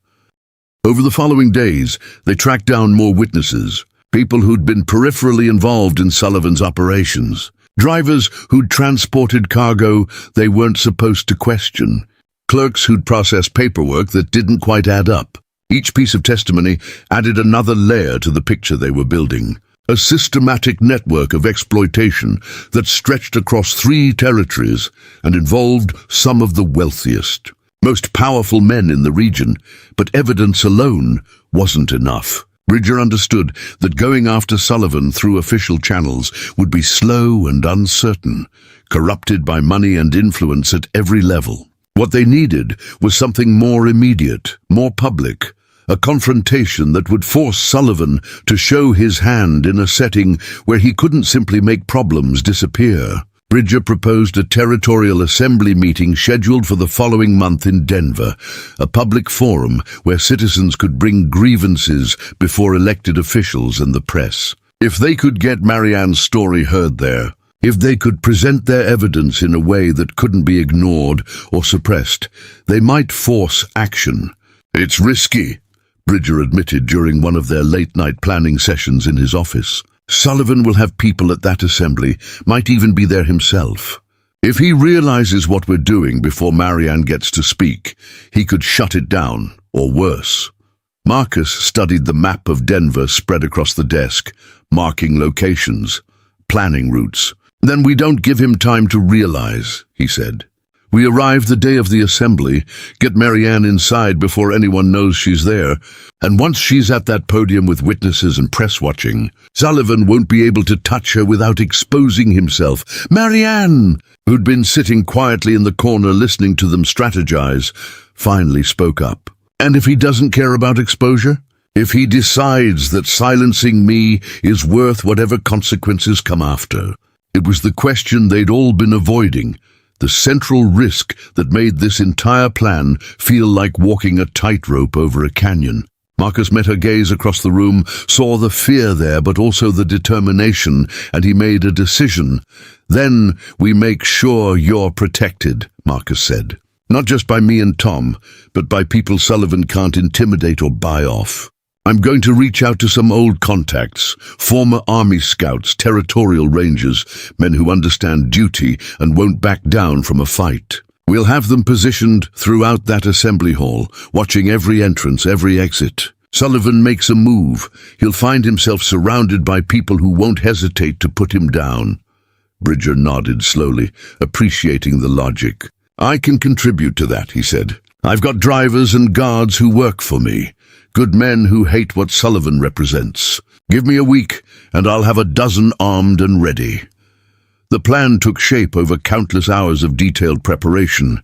Over the following days, they tracked down more witnesses, people who'd been peripherally involved in Sullivan's operations, drivers who'd transported cargo they weren't supposed to question, clerks who'd processed paperwork that didn't quite add up. Each piece of testimony added another layer to the picture they were building, a systematic network of exploitation that stretched across 3 territories and involved some of the wealthiest, most powerful men in the region. But evidence alone wasn't enough. Bridger understood that going after Sullivan through official channels would be slow and uncertain, corrupted by money and influence at every level. What they needed was something more immediate, more public, a confrontation that would force Sullivan to show his hand in a setting where he couldn't simply make problems disappear. Bridger proposed a territorial assembly meeting scheduled for the following month in Denver, a public forum where citizens could bring grievances before elected officials and the press. If they could get Marianne's story heard there, if they could present their evidence in a way that couldn't be ignored or suppressed, they might force action. "It's risky," Bridger admitted during one of their late-night planning sessions in his office. "Sullivan will have people at that assembly, might even be there himself. If he realizes what we're doing before Marianne gets to speak, he could shut it down, or worse." Marcus studied the map of Denver spread across the desk, marking locations, planning routes. "Then we don't give him time to realize," he said. "We arrive the day of the assembly, get Marianne inside before anyone knows she's there, and once she's at that podium with witnesses and press watching, Sullivan won't be able to touch her without exposing himself." Marianne, who'd been sitting quietly in the corner listening to them strategize, finally spoke up. "And if he doesn't care about exposure? If he decides that silencing me is worth whatever consequences come after?" It was the question they'd all been avoiding, the central risk that made this entire plan feel like walking a tightrope over a canyon. Marcus met her gaze across the room, saw the fear there but also the determination, and he made a decision. "Then we make sure you're protected," Marcus said. "Not just by me and Tom, but by people Sullivan can't intimidate or buy off. I'm going to reach out to some old contacts, former Army scouts, territorial rangers, men who understand duty and won't back down from a fight. We'll have them positioned throughout that assembly hall, watching every entrance, every exit. Sullivan makes a move, he'll find himself surrounded by people who won't hesitate to put him down." Bridger nodded slowly, appreciating the logic. "I can contribute to that," he said. "I've got drivers and guards who work for me. Good men who hate what Sullivan represents. Give me a week, and I'll have a dozen armed and ready." The plan took shape over countless hours of detailed preparation,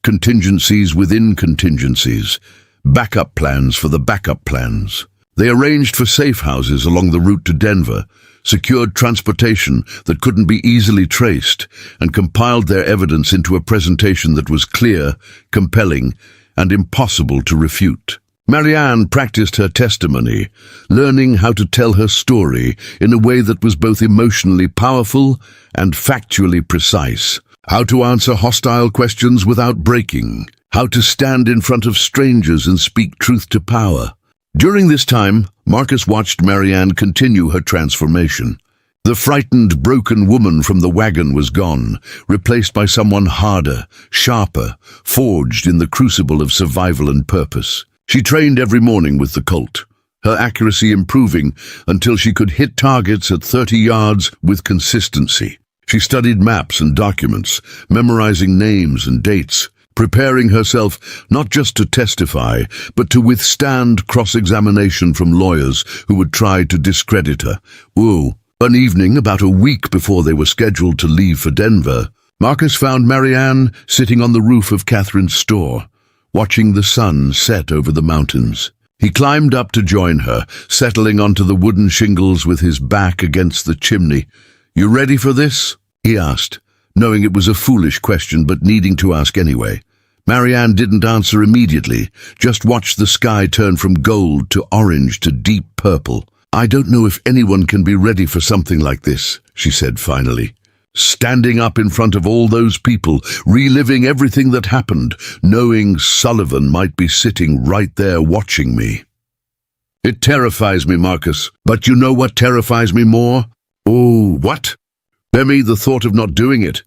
contingencies within contingencies, backup plans for the backup plans. They arranged for safe houses along the route to Denver, secured transportation that couldn't be easily traced, and compiled their evidence into a presentation that was clear, compelling, and impossible to refute. Marianne practiced her testimony, learning how to tell her story in a way that was both emotionally powerful and factually precise. How to answer hostile questions without breaking. How to stand in front of strangers and speak truth to power. During this time, Marcus watched Marianne continue her transformation. The frightened, broken woman from the wagon was gone, replaced by someone harder, sharper, forged in the crucible of survival and purpose. She trained every morning with the Colt, her accuracy improving until she could hit targets at 30 yards with consistency. She studied maps and documents, memorizing names and dates, preparing herself not just to testify, but to withstand cross-examination from lawyers who would try to discredit her. One evening, about a week before they were scheduled to leave for Denver, Marcus found Marianne sitting on the roof of Catherine's store, watching the sun set over the mountains. He climbed up to join her, settling onto the wooden shingles with his back against the chimney. "You ready for this?" he asked, knowing it was a foolish question but needing to ask anyway. Marianne didn't answer immediately, just watched the sky turn from gold to orange to deep purple. "I don't know if anyone can be ready for something like this," she said finally. Standing up in front of all those people, reliving everything that happened, knowing Sullivan might be sitting right there watching me. "It terrifies me, Marcus, but you know what terrifies me more?" "Oh, what?" "Demi, the thought of not doing it.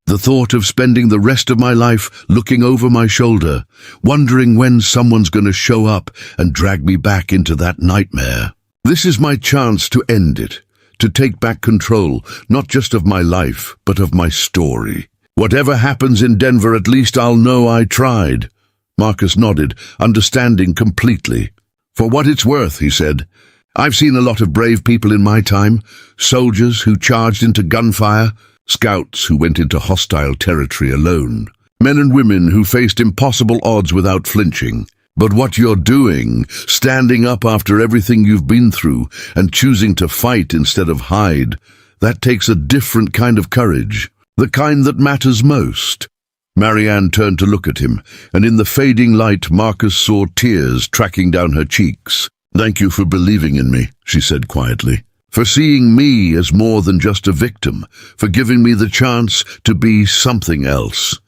The thought of spending the rest of my life looking over my shoulder, wondering when someone's going to show up and drag me back into that nightmare. This is my chance to end it. To take back control, not just of my life, but of my story. Whatever happens in Denver, at least I'll know I tried." Marcus nodded, understanding completely. "For what it's worth," he said, I've seen a lot of brave people in my time, soldiers who charged into gunfire, scouts who went into hostile territory alone, men and women who faced impossible odds without flinching. But what you're doing, standing up after everything you've been through and choosing to fight instead of hide, that takes a different kind of courage, the kind that matters most. Marianne turned to look at him, and in the fading light Marcus saw tears tracking down her cheeks. "Thank you for believing in me," she said quietly, "for seeing me as more than just a victim, for giving me the chance to be something else."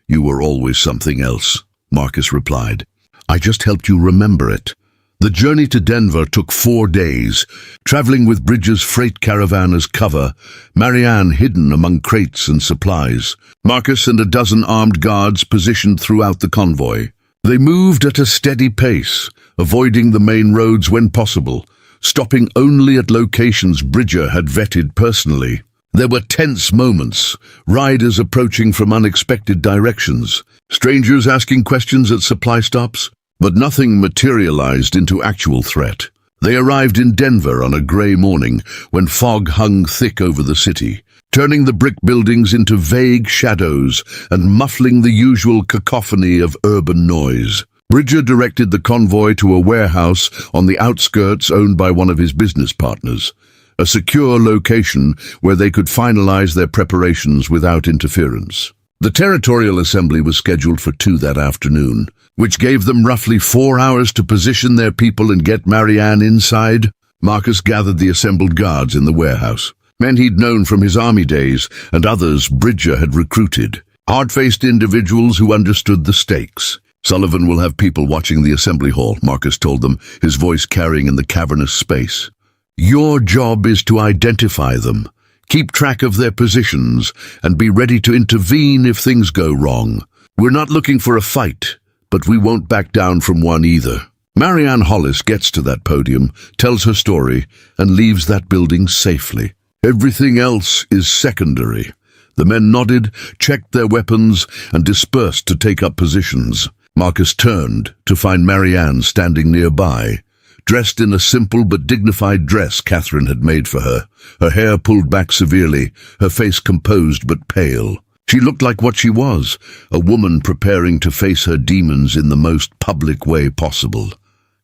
"You were always something else," Marcus replied. "I just helped you remember it." The journey to Denver took 4 days, traveling with Bridger's freight caravan as cover, Marianne hidden among crates and supplies, Marcus and a dozen armed guards positioned throughout the convoy. They moved at a steady pace, avoiding the main roads when possible, stopping only at locations Bridger had vetted personally. There were tense moments, riders approaching from unexpected directions, strangers asking questions at supply stops, but nothing materialized into actual threat. They arrived in Denver on a gray morning when fog hung thick over the city, turning the brick buildings into vague shadows and muffling the usual cacophony of urban noise. Bridger directed the convoy to a warehouse on the outskirts owned by one of his business partners, a secure location where they could finalize their preparations without interference. The territorial assembly was scheduled for 2 that afternoon, which gave them roughly 4 hours to position their people and get Marianne inside. Marcus gathered the assembled guards in the warehouse, men he'd known from his army days and others Bridger had recruited, hard-faced individuals who understood the stakes. "Sullivan will have people watching the assembly hall," Marcus told them, his voice carrying in the cavernous space. "Your job is to identify them, keep track of their positions, and be ready to intervene if things go wrong. We're not looking for a fight, but we won't back down from one either." Marianne Hollis gets to that podium, tells her story, and leaves that building safely. Everything else is secondary. The men nodded, checked their weapons, and dispersed to take up positions. Marcus turned to find Marianne standing nearby, dressed in a simple but dignified dress Catherine had made for her, her hair pulled back severely, her face composed but pale. She looked like what she was, a woman preparing to face her demons in the most public way possible.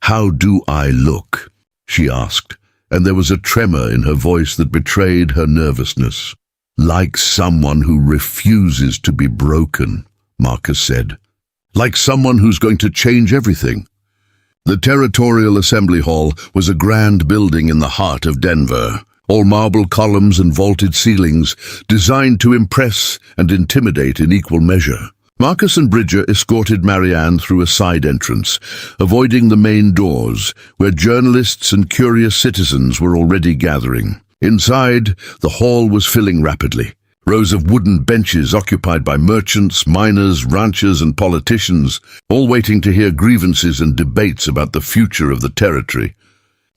"How do I look?" she asked, and there was a tremor in her voice that betrayed her nervousness. "Like someone who refuses to be broken," Marcus said. "Like someone who's going to change everything." The Territorial Assembly Hall was a grand building in the heart of Denver, all marble columns and vaulted ceilings, designed to impress and intimidate in equal measure. Marcus and Bridger escorted Marianne through a side entrance, avoiding the main doors, where journalists and curious citizens were already gathering. Inside, the hall was filling rapidly. Rows of wooden benches occupied by merchants, miners, ranchers, and politicians, all waiting to hear grievances and debates about the future of the territory.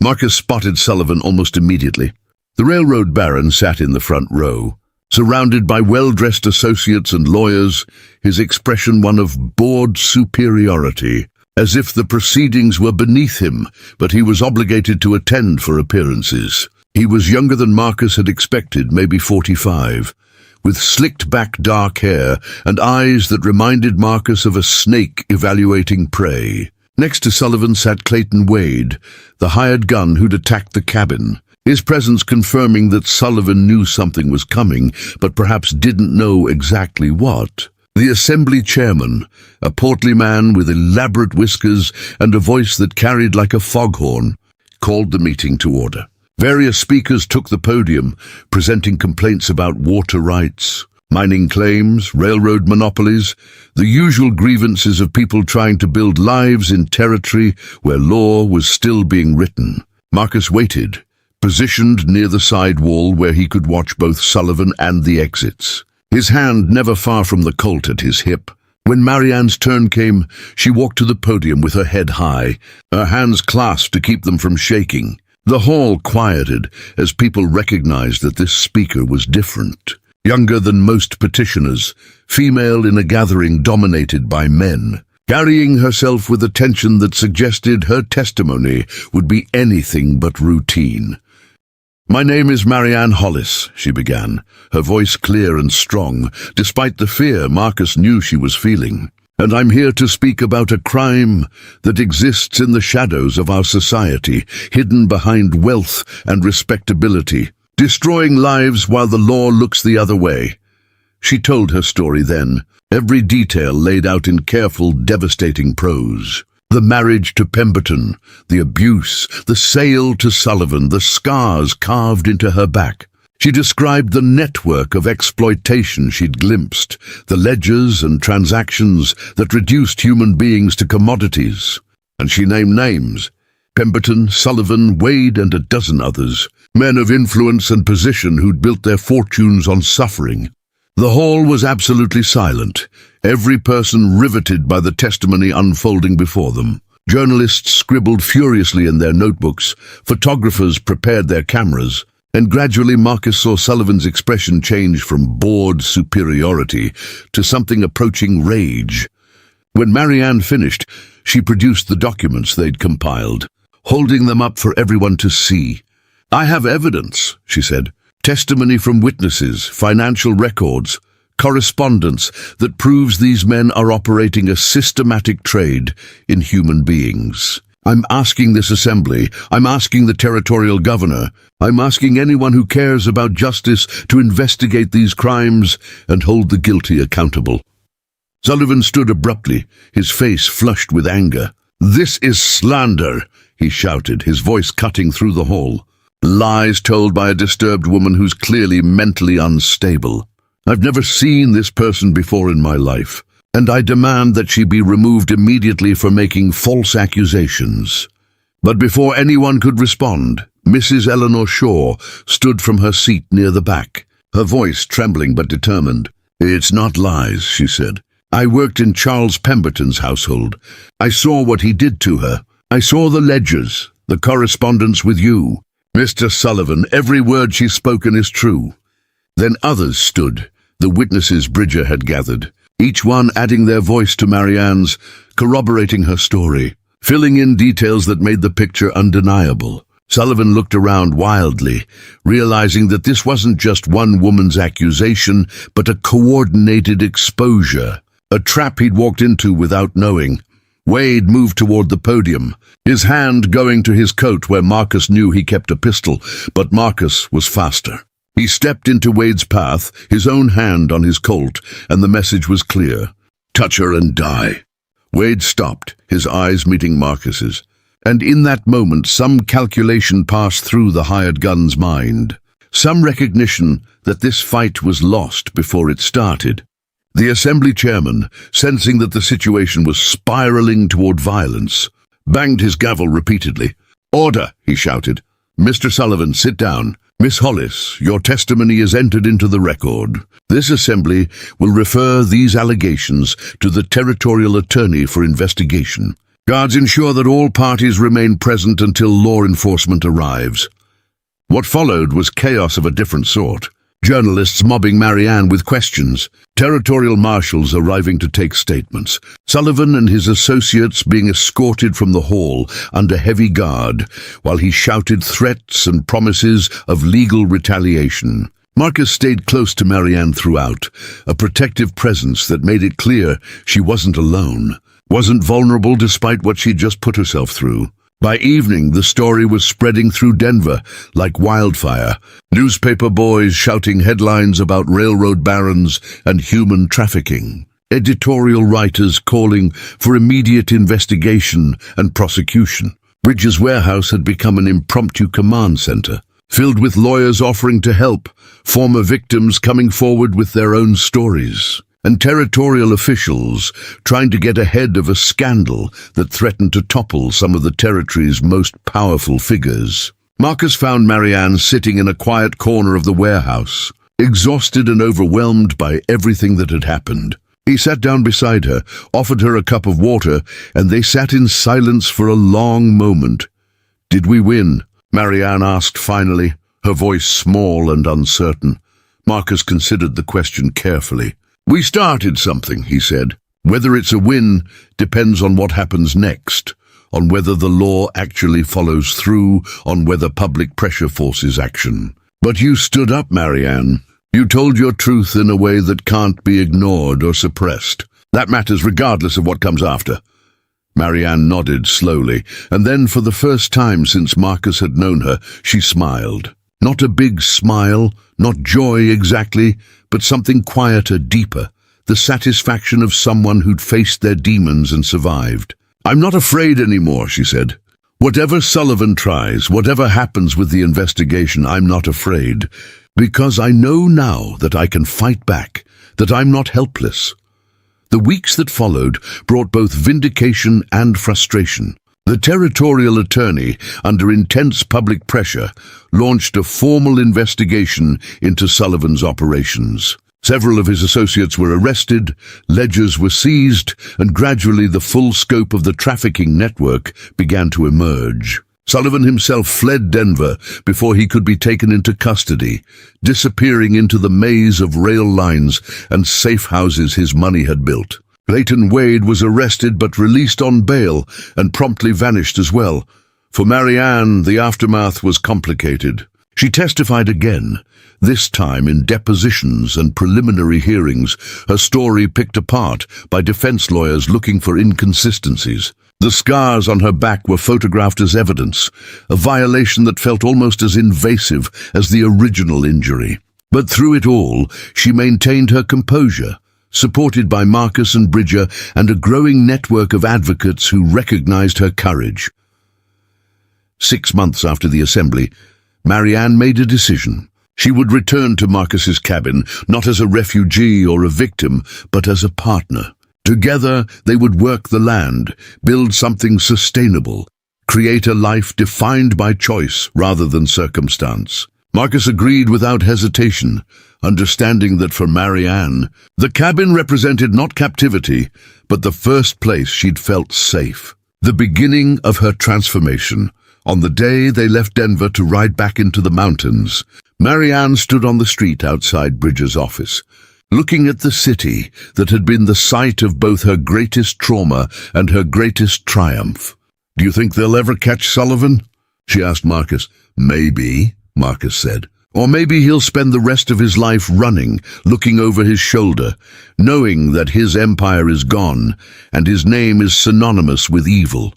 Marcus spotted Sullivan almost immediately. The railroad baron sat in the front row, surrounded by well-dressed associates and lawyers, his expression one of bored superiority, as if the proceedings were beneath him, but he was obligated to attend for appearances. He was younger than Marcus had expected, maybe 45. With slicked-back dark hair and eyes that reminded Marcus of a snake evaluating prey. Next to Sullivan sat Clayton Wade, the hired gun who'd attacked the cabin, his presence confirming that Sullivan knew something was coming, but perhaps didn't know exactly what. The assembly chairman, a portly man with elaborate whiskers and a voice that carried like a foghorn, called the meeting to order. Various speakers took the podium, presenting complaints about water rights, mining claims, railroad monopolies, the usual grievances of people trying to build lives in territory where law was still being written. Marcus waited, positioned near the side wall where he could watch both Sullivan and the exits, his hand never far from the Colt at his hip. When Marianne's turn came, she walked to the podium with her head high, her hands clasped to keep them from shaking. The hall quieted as people recognized that this speaker was different. Younger than most petitioners, female in a gathering dominated by men. carrying herself with a tension that suggested her testimony would be anything but routine. "My name is Marianne Hollis," she began, her voice clear and strong, despite the fear Marcus knew she was feeling. "And I'm here to speak about a crime that exists in the shadows of our society, hidden behind wealth and respectability, destroying lives while the law looks the other way." She told her story then, every detail laid out in careful, devastating prose. The marriage to Pemberton, the abuse, the sale to Sullivan, the scars carved into her back. She described the network of exploitation she'd glimpsed, the ledgers and transactions that reduced human beings to commodities. And she named names: Pemberton, Sullivan, Wade, and a dozen others, men of influence and position who'd built their fortunes on suffering. The hall was absolutely silent, every person riveted by the testimony unfolding before them. Journalists scribbled furiously in their notebooks, photographers prepared their cameras, and gradually Marcus saw Sullivan's expression change from bored superiority to something approaching rage. When Marianne finished, she produced the documents they'd compiled, holding them up for everyone to see. "I have evidence," she said. "Testimony from witnesses, financial records, correspondence that proves these men are operating a systematic trade in human beings. I'm asking this assembly, I'm asking the territorial governor, I'm asking anyone who cares about justice to investigate these crimes and hold the guilty accountable." Sullivan stood abruptly, his face flushed with anger. "This is slander," he shouted, his voice cutting through the hall. "Lies told by a disturbed woman who's clearly mentally unstable. I've never seen this person before in my life, and I demand that she be removed immediately for making false accusations." But before anyone could respond, Mrs. Eleanor Shaw stood from her seat near the back, her voice trembling but determined. "It's not lies," she said. "I worked in Charles Pemberton's household. I saw what he did to her. I saw the ledgers, the correspondence with you. Mr. Sullivan, every word she's spoken is true." Then others stood, the witnesses Bridger had gathered, each one adding their voice to Marianne's, corroborating her story, filling in details that made the picture undeniable. Sullivan looked around wildly, realizing that this wasn't just one woman's accusation, but a coordinated exposure, a trap he'd walked into without knowing. Wade moved toward the podium, his hand going to his coat where Marcus knew he kept a pistol, but Marcus was faster. He stepped into Wade's path, his own hand on his Colt, and the message was clear: "Touch her and die." Wade stopped, his eyes meeting Marcus's, and in that moment some calculation passed through the hired gun's mind, some recognition that this fight was lost before it started. The assembly chairman, sensing that the situation was spiraling toward violence, banged his gavel repeatedly. "Order," he shouted. "Mr. Sullivan, sit down. Miss Hollis, your testimony is entered into the record. This assembly will refer these allegations to the territorial attorney for investigation. Guards ensure that all parties remain present until law enforcement arrives." What followed was chaos of a different sort. Journalists mobbing Marianne with questions, territorial marshals arriving to take statements, Sullivan and his associates being escorted from the hall under heavy guard, while he shouted threats and promises of legal retaliation. Marcus stayed close to Marianne throughout, a protective presence that made it clear she wasn't alone, wasn't vulnerable despite what she'd just put herself through. By evening, the story was spreading through Denver like wildfire, newspaper boys shouting headlines about railroad barons and human trafficking, editorial writers calling for immediate investigation and prosecution. Bridger's warehouse had become an impromptu command center, filled with lawyers offering to help, former victims coming forward with their own stories, and territorial officials trying to get ahead of a scandal that threatened to topple some of the territory's most powerful figures. Marcus found Marianne sitting in a quiet corner of the warehouse, exhausted and overwhelmed by everything that had happened. He sat down beside her, offered her a cup of water, and they sat in silence for a long moment. "Did we win?" Marianne asked finally, her voice small and uncertain. Marcus considered the question carefully. "We started something," he said. Whether it's a win depends on what happens next, on whether the law actually follows through, on whether public pressure forces action. But you stood up, Marianne. You told your truth in a way that can't be ignored or suppressed. That matters regardless of what comes after. Marianne nodded slowly, and then for the first time since Marcus had known her, she smiled. Not a big smile, not joy exactly, but something quieter, deeper, the satisfaction of someone who'd faced their demons and survived. "I'm not afraid anymore," she said. "Whatever Sullivan tries, whatever happens with the investigation, I'm not afraid, because I know now that I can fight back, that I'm not helpless." The weeks that followed brought both vindication and frustration. The territorial attorney, under intense public pressure, launched a formal investigation into Sullivan's operations. Several of his associates were arrested, ledgers were seized, and gradually the full scope of the trafficking network began to emerge. Sullivan himself fled Denver before he could be taken into custody, disappearing into the maze of rail lines and safe houses his money had built. Clayton Wade was arrested but released on bail and promptly vanished as well. For Marianne, the aftermath was complicated. She testified again, this time in depositions and preliminary hearings, her story picked apart by defense lawyers looking for inconsistencies. The scars on her back were photographed as evidence, a violation that felt almost as invasive as the original injury. But through it all, she maintained her composure, supported by Marcus and Bridger and a growing network of advocates who recognized her courage. 6 months after the assembly, Marianne made a decision. She would return to Marcus's cabin, not as a refugee or a victim, but as a partner. Together, they would work the land, build something sustainable, create a life defined by choice rather than circumstance. Marcus agreed without hesitation, understanding that for Marianne, the cabin represented not captivity, but the first place she'd felt safe. The beginning of her transformation. On the day they left Denver to ride back into the mountains, Marianne stood on the street outside Bridger's office, looking at the city that had been the site of both her greatest trauma and her greatest triumph. "Do you think they'll ever catch Sullivan?" she asked Marcus. "Maybe," Marcus said. "Or maybe he'll spend the rest of his life running, looking over his shoulder, knowing that his empire is gone and his name is synonymous with evil.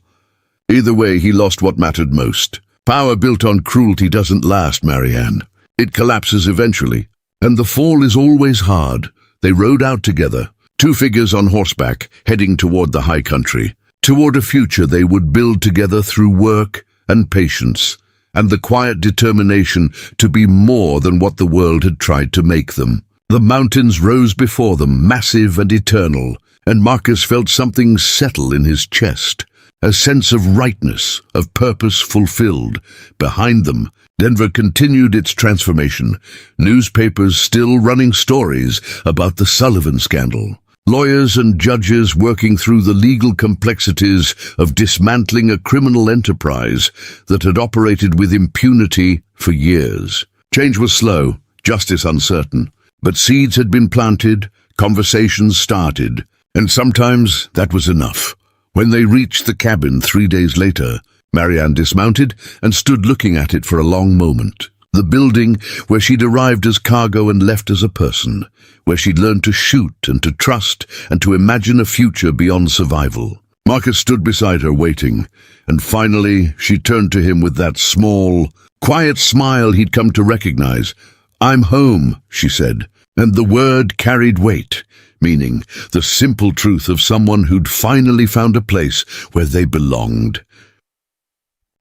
Either way, he lost what mattered most. Power built on cruelty doesn't last, Marianne. It collapses eventually. And the fall is always hard." They rode out together, 2 figures on horseback, heading toward the high country, toward a future they would build together through work and patience, and the quiet determination to be more than what the world had tried to make them. The mountains rose before them, massive and eternal, and Marcus felt something settle in his chest, a sense of rightness, of purpose fulfilled. Behind them, Denver continued its transformation, newspapers still running stories about the Sullivan scandal. Lawyers and judges working through the legal complexities of dismantling a criminal enterprise that had operated with impunity for years. Change was slow, justice uncertain, but seeds had been planted, conversations started, and sometimes that was enough. When they reached the cabin 3 days later, Marianne dismounted and stood looking at it for a long moment. The building where she'd arrived as cargo and left as a person, where she'd learned to shoot and to trust and to imagine a future beyond survival. Marcus stood beside her waiting, and finally she turned to him with that small, quiet smile he'd come to recognize. "I'm home," she said, and the word carried weight, meaning the simple truth of someone who'd finally found a place where they belonged.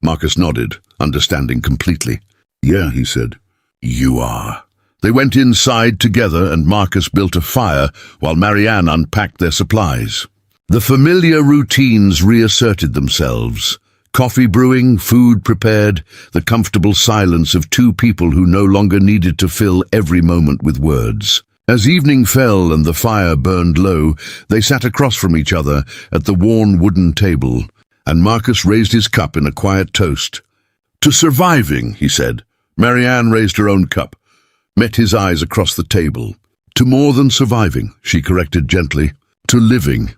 Marcus nodded, understanding completely. "Yeah," he said. "You are." They went inside together and Marcus built a fire while Marianne unpacked their supplies. The familiar routines reasserted themselves. Coffee brewing, food prepared, the comfortable silence of 2 people who no longer needed to fill every moment with words. As evening fell and the fire burned low, they sat across from each other at the worn wooden table, and Marcus raised his cup in a quiet toast. "To surviving," he said. Marianne raised her own cup, met his eyes across the table. "To more than surviving," she corrected gently. "To living."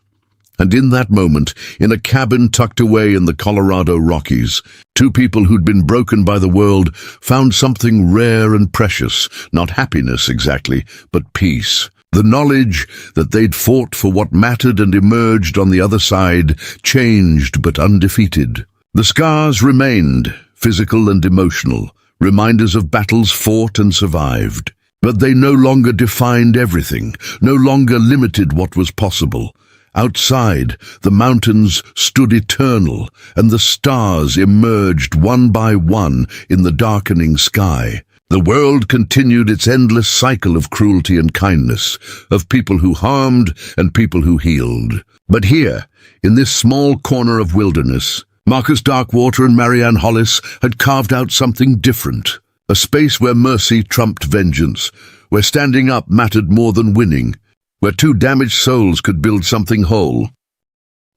And in that moment, in a cabin tucked away in the Colorado Rockies, two people who'd been broken by the world found something rare and precious, not happiness exactly, but peace. The knowledge that they'd fought for what mattered and emerged on the other side, changed but undefeated. The scars remained, physical and emotional, reminders of battles fought and survived. But they no longer defined everything, no longer limited what was possible. Outside, the mountains stood eternal, and the stars emerged one by one in the darkening sky. The world continued its endless cycle of cruelty and kindness, of people who harmed and people who healed. But here, in this small corner of wilderness, Marcus Darkwater and Marianne Hollis had carved out something different. A space where mercy trumped vengeance, where standing up mattered more than winning, where two damaged souls could build something whole.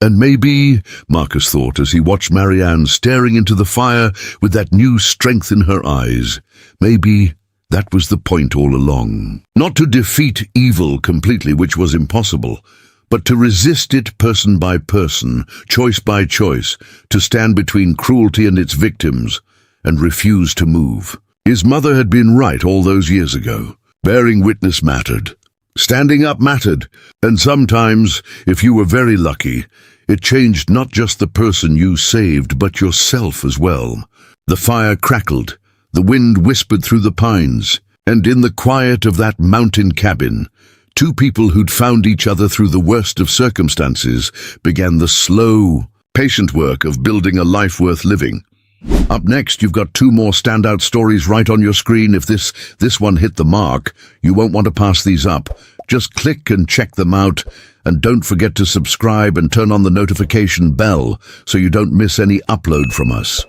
And maybe, Marcus thought as he watched Marianne staring into the fire with that new strength in her eyes, maybe that was the point all along. Not to defeat evil completely, which was impossible, but to resist it person by person, choice by choice, to stand between cruelty and its victims, and refuse to move. His mother had been right all those years ago. Bearing witness mattered. Standing up mattered, and sometimes, if you were very lucky, it changed not just the person you saved, but yourself as well. The fire crackled, the wind whispered through the pines, and in the quiet of that mountain cabin, two people who'd found each other through the worst of circumstances began the slow, patient work of building a life worth living. Up next, you've got two more standout stories right on your screen. If this one hit the mark, you won't want to pass these up. Just click and check them out, and don't forget to subscribe and turn on the notification bell so you don't miss any upload from us.